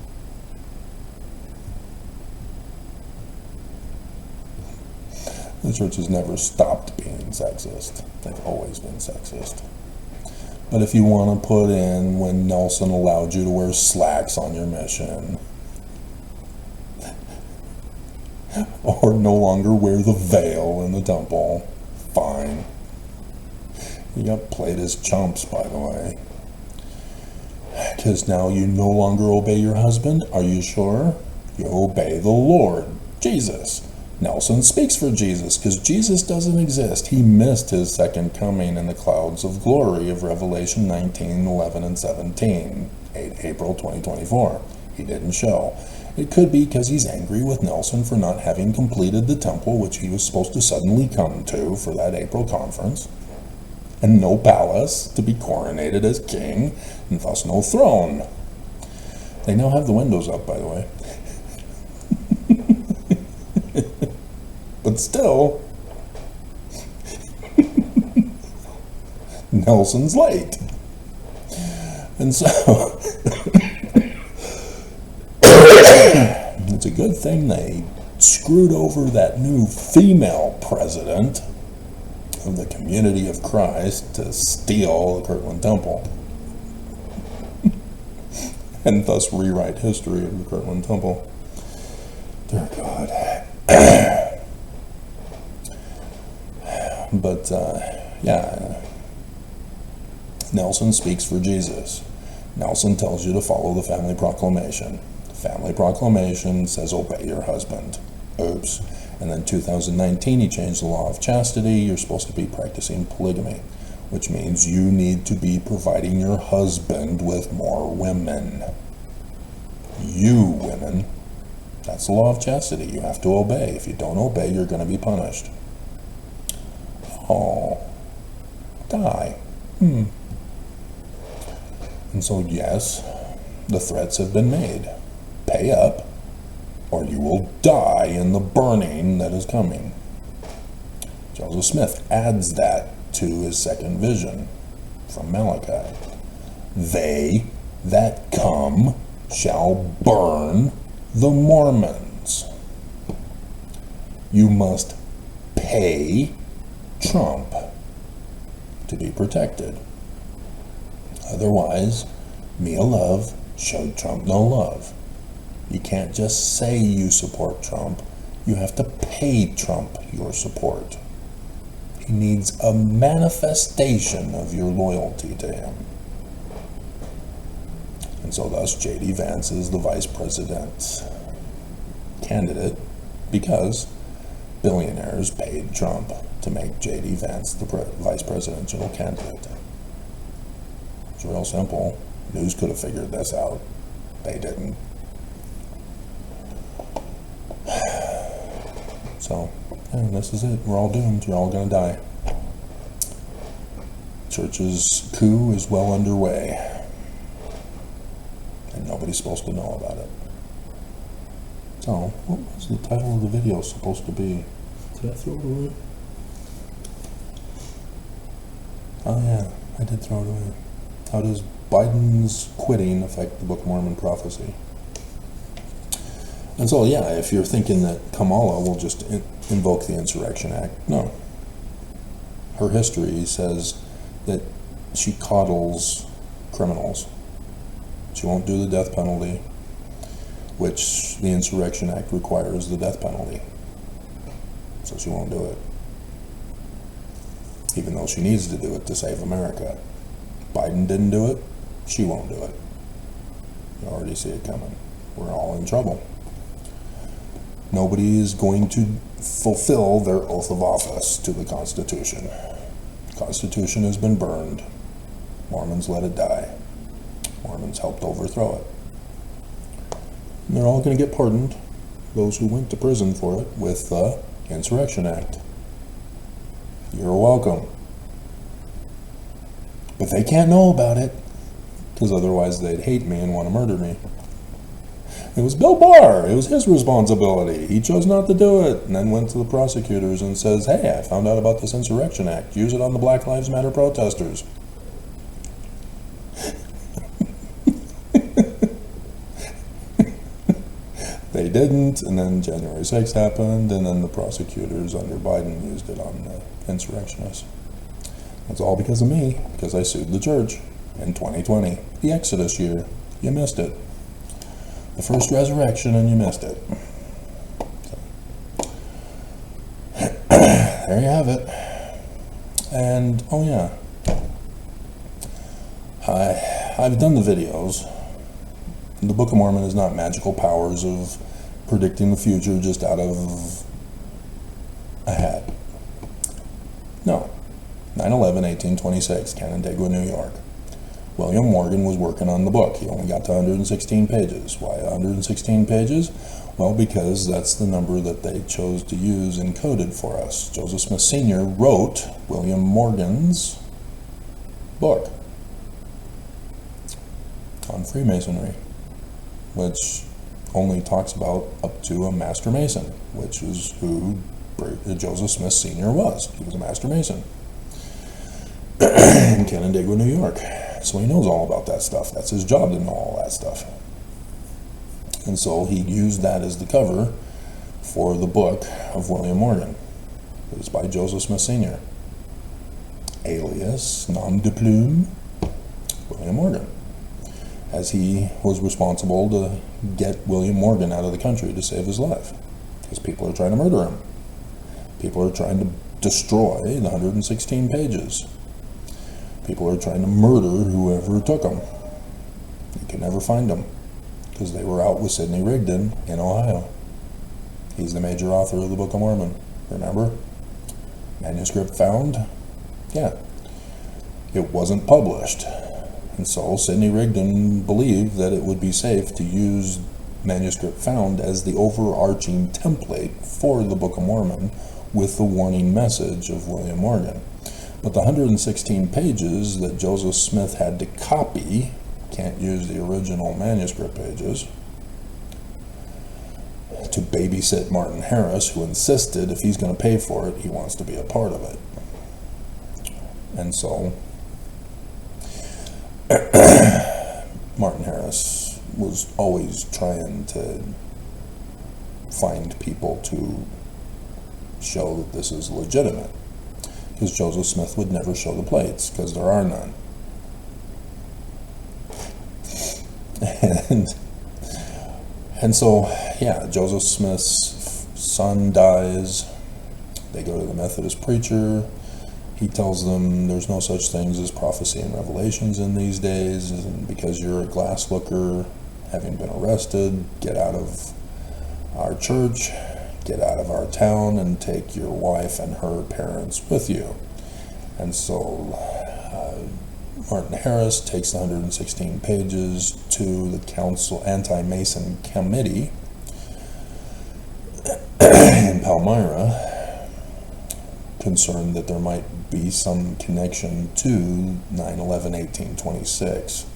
The church has never stopped being sexist. They've always been sexist. But if you want to put in when Nelson allowed you to wear slacks on your mission, or no longer wear the veil in the temple. Fine. You got played as chumps, by the way. Because now you no longer obey your husband? Are you sure? You obey the Lord, Jesus. Nelson speaks for Jesus because Jesus doesn't exist. He missed his second coming in the clouds of glory of Revelation 19, 11, and 17, April 2024. He didn't show. It could be because he's angry with Nelson for not having completed the temple, which he was supposed to suddenly come to for that April conference, and no palace to be coronated as king, and thus no throne. They now have the windows up, by the way. But still, Nelson's late. And so, it's a good thing they screwed over that new female president of the Community of Christ to steal the Kirtland Temple. And thus rewrite history of the Kirtland Temple. Dear God. But, yeah, Nelson speaks for Jesus. Nelson tells you to follow the family proclamation. The family proclamation says obey your husband. Oops. And then 2019, he changed the law of chastity. You're supposed to be practicing polygamy, which means you need to be providing your husband with more women. You women. That's the law of chastity. You have to obey. If you don't obey, you're going to be punished. Oh, die. And so, yes, the threats have been made. Pay up, or you will die in the burning that is coming. Joseph Smith adds that to his second vision from Malachi. They that come shall burn the Mormons. You must pay Trump to be protected. Otherwise, Mia Love showed Trump no love. You can't just say you support Trump. You have to pay Trump your support. He needs a manifestation of your loyalty to him. And so thus J.D. Vance is the vice president candidate because billionaires paid Trump to make J.D. Vance the vice presidential candidate. It's real simple. News could have figured this out. They didn't. So, and this is it. We're all doomed. You're all going to die. Church's coup is well underway. And nobody's supposed to know about it. So, what was the title of the video supposed to be? Did I throw it away? Oh yeah, I did throw it away. How does Biden's quitting affect the Book of Mormon prophecy? And so, yeah, if you're thinking that Kamala will just invoke the Insurrection Act, no. Her history says that she coddles criminals. She won't do the death penalty, which the Insurrection Act requires the death penalty. So she won't do it. Even though she needs to do it to save America. Biden didn't do it, she won't do it. You already see it coming. We're all in trouble. Nobody is going to fulfill their oath of office to the Constitution. The Constitution has been burned. Mormons let it die. Mormons helped overthrow it. And they're all going to get pardoned, those who went to prison for it, with the Insurrection Act. You're welcome. But they can't know about it, because otherwise they'd hate me and want to murder me. It was Bill Barr. It was his responsibility. He chose not to do it, and then went to the prosecutors and says, hey, I found out about this Insurrection Act. Use it on the Black Lives Matter protesters. They didn't, and then January 6th happened, and then the prosecutors under Biden used it on the insurrectionists. That's all because of me, because I sued the church in 2020, the Exodus year. You missed it. The first resurrection, and you missed it. So, there you have it. And, oh yeah, I've done the videos. The Book of Mormon is not magical powers of predicting the future just out of a hat. No. 9/11/1826, Canandaigua, New York. William Morgan was working on the book. He only got to 116 pages. Why 116 pages? Well, because that's the number that they chose to use encoded for us. Joseph Smith Sr. wrote William Morgan's book on Freemasonry, which only talks about up to a Master Mason, which is who Joseph Smith Sr. was. He was a Master Mason in Canandaigua, New York. So he knows all about that stuff. That's his job to know all that stuff. And so he used that as the cover for the book of William Morgan. It was by Joseph Smith Sr. Alias, nom de plume, William Morgan. As he was responsible to get William Morgan out of the country to save his life. Because people are trying to murder him. People are trying to destroy the 116 pages. People are trying to murder whoever took them. You can never find them. Because they were out with Sidney Rigdon in Ohio. He's the major author of the Book of Mormon. Remember? Manuscript found? Yeah. It wasn't published. And so Sidney Rigdon believed that it would be safe to use manuscript found as the overarching template for the Book of Mormon with the warning message of William Morgan. But the 116 pages that Joseph Smith had to copy, can't use the original manuscript pages, to babysit Martin Harris, who insisted if he's going to pay for it, he wants to be a part of it. And so Martin Harris was always trying to find people to show that this is legitimate, because Joseph Smith would never show the plates, because there are none. And so, yeah, Joseph Smith's son dies. They go to the Methodist preacher. He tells them there's no such things as prophecy and revelations in these days, and because you're a glass looker, having been arrested, get out of our church, get out of our town, and take your wife and her parents with you. And so Martin Harris takes the 116 pages to the Council Anti-Mason Committee in Palmyra, concerned that there might be some connection to 9/11/1826,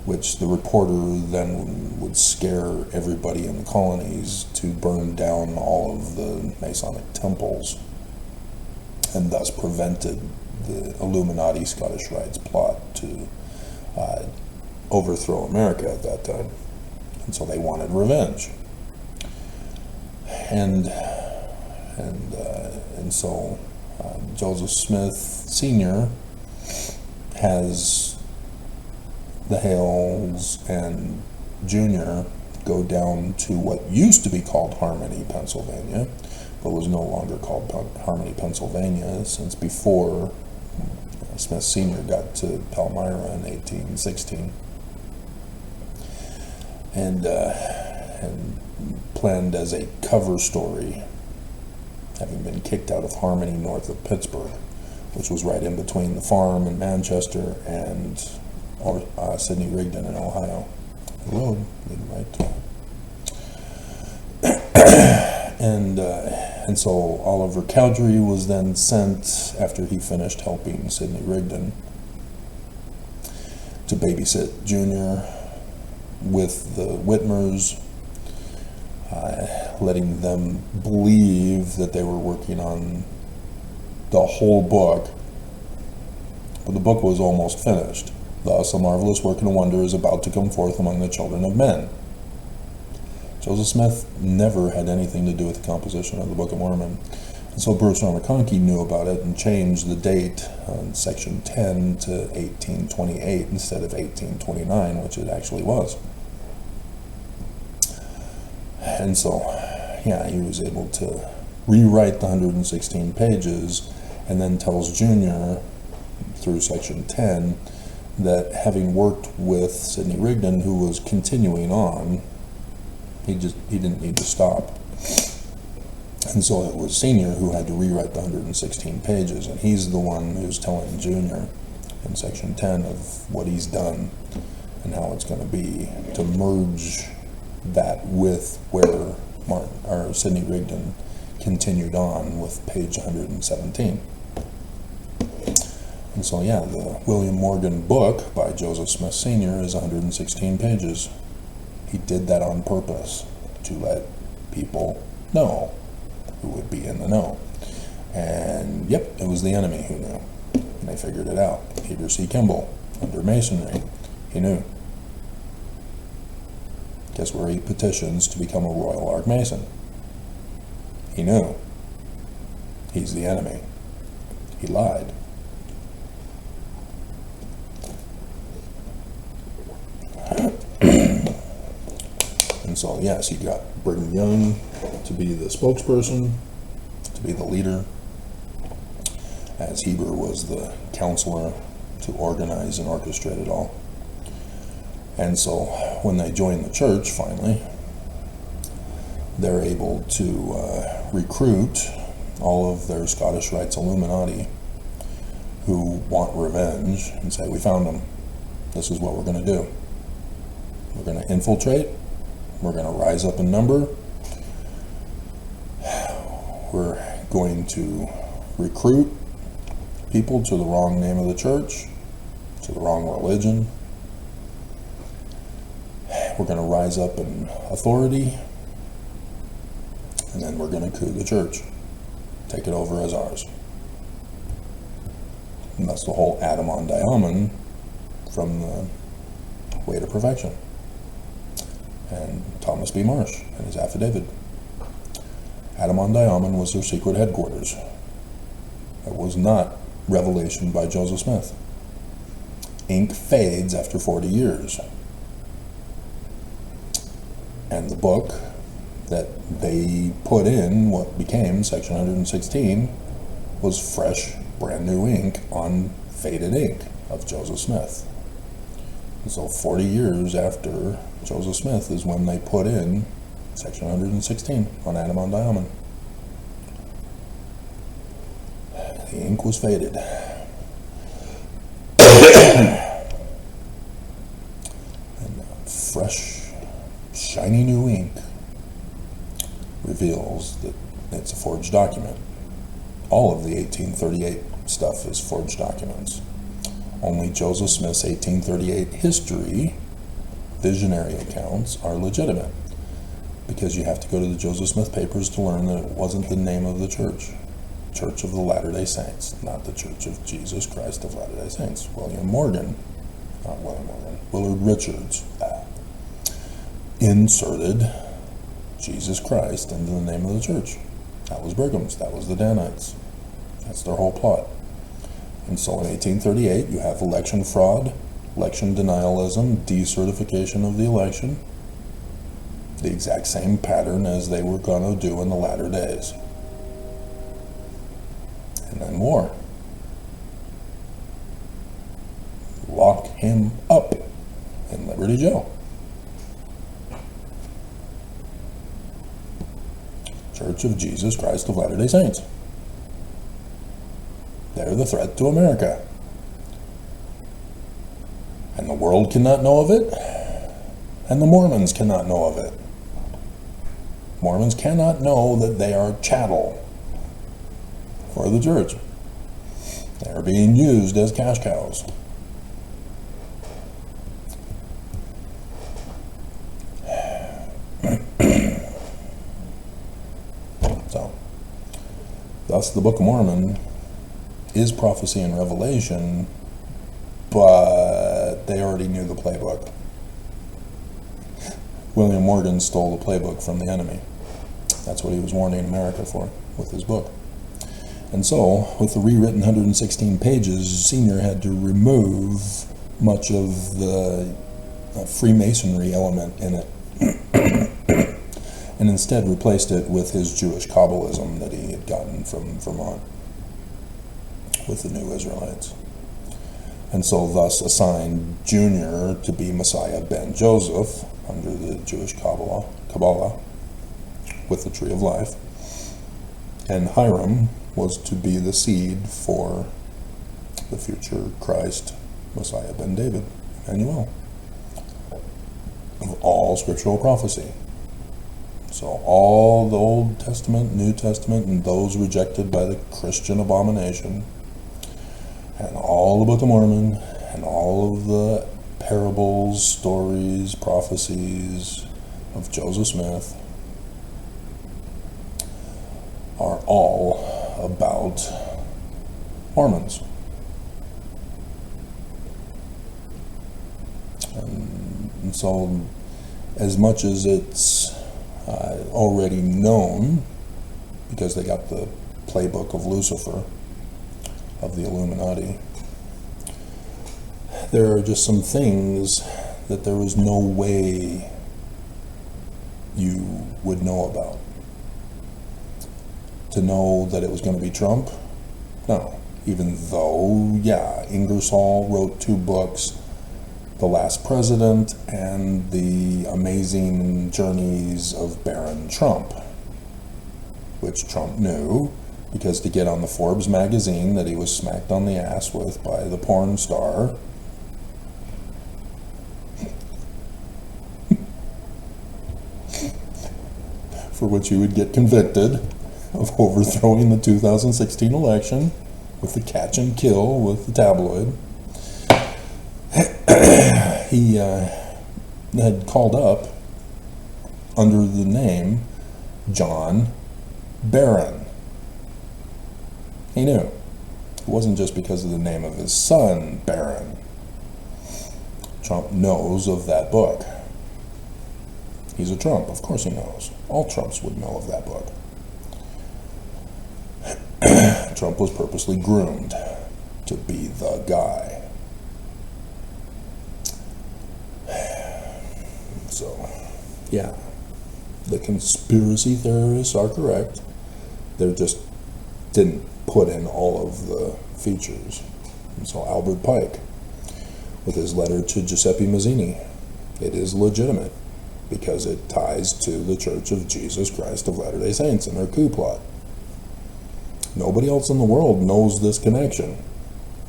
which the reporter then would scare everybody in the colonies to burn down all of the Masonic temples, and thus prevented the Illuminati Scottish Rites plot to overthrow America at that time. And so they wanted revenge. And so Joseph Smith Sr. has the Hales and Jr. go down to what used to be called Harmony, Pennsylvania, but was no longer called Harmony, Pennsylvania, since before Smith Sr. got to Palmyra in 1816, and planned as a cover story, having been kicked out of Harmony north of Pittsburgh, which was right in between the farm in Manchester and Sidney Rigdon in Ohio. The road leading right to and so Oliver Cowdery was then sent, after he finished helping Sidney Rigdon, to babysit Junior with the Whitmers, letting them believe that they were working on the whole book, but the book was almost finished. Thus, a marvelous work and a wonder is about to come forth among the children of men. Joseph Smith never had anything to do with the composition of the Book of Mormon. And so Bruce R. McConkie knew about it and changed the date on section 10 to 1828 instead of 1829, which it actually was. And so, yeah, he was able to rewrite the 116 pages, and then tells Junior through section 10 that having worked with Sidney Rigdon, who was continuing on, he didn't need to stop. And so it was Senior who had to rewrite the 116 pages, and he's the one who's telling Junior in section 10 of what he's done and how it's going to be to merge that with where Sidney Rigdon continued on with page 117. And so, yeah, the William Morgan book by Joseph Smith Sr. is 116 pages. He did that on purpose to let people know who would be in the know. And, yep, it was the enemy who knew. And they figured it out. Peter C. Kimball, under Masonry, he knew. Guess where he petitions to become a Royal Arch Mason? He knew. He's the enemy. He lied. And so, yes, he got Brigham Young to be the spokesperson, to be the leader, as Heber was the counselor to organize and orchestrate it all. And so when they join the church, finally, they're able to recruit all of their Scottish Rites Illuminati who want revenge and say, we found them. This is what we're going to do. We're going to infiltrate. We're going to rise up in number. We're going to recruit people to the wrong name of the church, to the wrong religion. We're going to rise up in authority, and then we're going to coup the church, take it over as ours. And that's the whole Adam on Diamond from the Way to Perfection. And Thomas B. Marsh and his affidavit. Adam on Diamond was their secret headquarters. It was not revelation by Joseph Smith. Ink fades after 40 years. And the book that they put in, what became Section 116, was fresh, brand new ink on faded ink of Joseph Smith. And so 40 years after Joseph Smith is when they put in Section 116 on Adam on Diamond. The ink was faded. And fresh, shiny new ink reveals that it's a forged document. All of the 1838 stuff is forged documents. Only Joseph Smith's 1838 history, visionary accounts, are legitimate, because you have to go to the Joseph Smith papers to learn that it wasn't the name of the church. Church of the Latter-day Saints, not the Church of Jesus Christ of Latter-day Saints. Willard Richards inserted Jesus Christ into the name of the church. That was Brigham's, that was the Danites. That's their whole plot. And so in 1838, you have election fraud, election denialism, decertification of the election, the exact same pattern as they were going to do in the latter days. And then war. Lock him up in Liberty Jail. Church of Jesus Christ of Latter-day Saints. They're the threat to America. And the world cannot know of it, and the Mormons cannot know of it. Mormons cannot know that they are chattel for the church. They are being used as cash cows. So, thus the Book of Mormon is prophecy and revelation, but they already knew the playbook. William Morgan stole the playbook from the enemy. That's what he was warning America for with his book. And so, with the rewritten 116 pages, Senior had to remove much of the Freemasonry element in it. and instead replaced it with his Jewish Kabbalism that he had gotten from Vermont with the New Israelites. And so thus assigned Junior to be Messiah ben Joseph under the Jewish Kabbalah with the Tree of Life. And Hiram was to be the seed for the future Christ, Messiah ben David, Emmanuel, of all scriptural prophecy. So all the Old Testament, New Testament, and those rejected by the Christian abomination, and all the Book of Mormon, and all of the parables, stories, prophecies of Joseph Smith are all about Mormons. And so, as much as it's already known, because they got the playbook of Lucifer, of the Illuminati, there are just some things that there was no way you would know about. To know that it was going to be Trump? No. Even though, yeah, Ingersoll wrote 2 books, The Last President and The Amazing Journeys of Baron Trump, which Trump knew, because to get on the Forbes magazine that he was smacked on the ass with by the porn star, for which he would get convicted of overthrowing the 2016 election with the catch and kill with the tabloid. He had called up under the name John Barron. He knew. It wasn't just because of the name of his son, Barron. Trump knows of that book. He's a Trump, of course he knows. All Trumps would know of that book. Trump was purposely groomed to be the guy. So, yeah, the conspiracy theorists are correct. They just didn't put in all of the features. And so Albert Pike, with his letter to Giuseppe Mazzini, it is legitimate because it ties to the Church of Jesus Christ of Latter-day Saints and their coup plot. Nobody else in the world knows this connection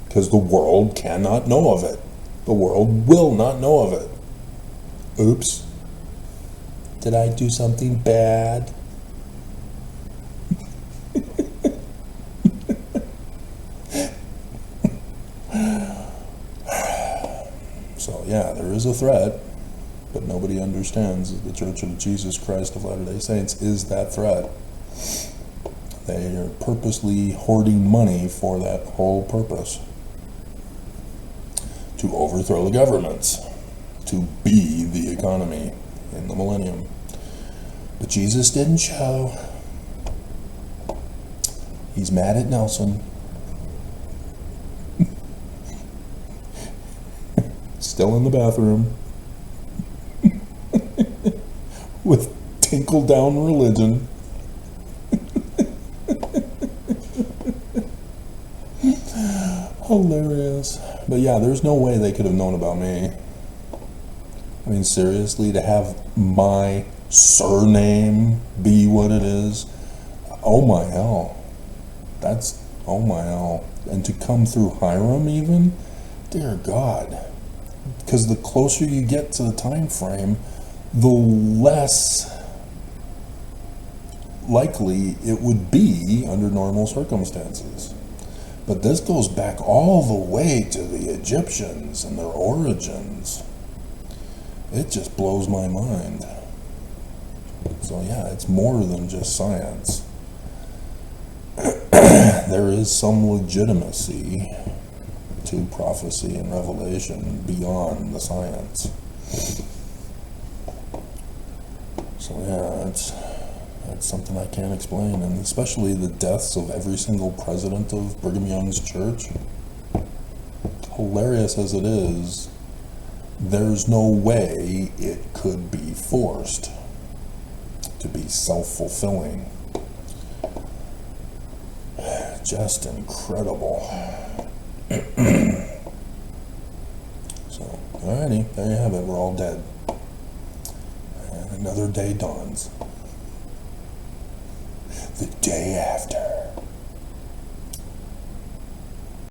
because the world cannot know of it. The world will not know of it. Oops. Did I do something bad? So yeah, there is a threat, but nobody understands that the Church of Jesus Christ of Latter-day Saints is that threat. They are purposely hoarding money for that whole purpose. To overthrow the governments. To be the economy in the millennium. But Jesus didn't show. He's mad at Nelson. Still in the bathroom. With tinkle down religion. Hilarious. But yeah, there's no way they could have known about me. I mean, seriously, to have my surname be what it is, oh my hell. That's, oh my hell. And to come through Hiram even, dear God. Because the closer you get to the time frame, the less likely it would be under normal circumstances. But this goes back all the way to the Egyptians and their origins. It just blows my mind. So yeah, it's more than just science. There is some legitimacy to prophecy and revelation beyond the science. So yeah, that's something I can't explain, and especially the deaths of every single president of Brigham Young's church. Hilarious as it is, there's no way it could be forced. to be self-fulfilling. Just incredible. So, alrighty, there you have it. We're all dead. And another day dawns. The day after.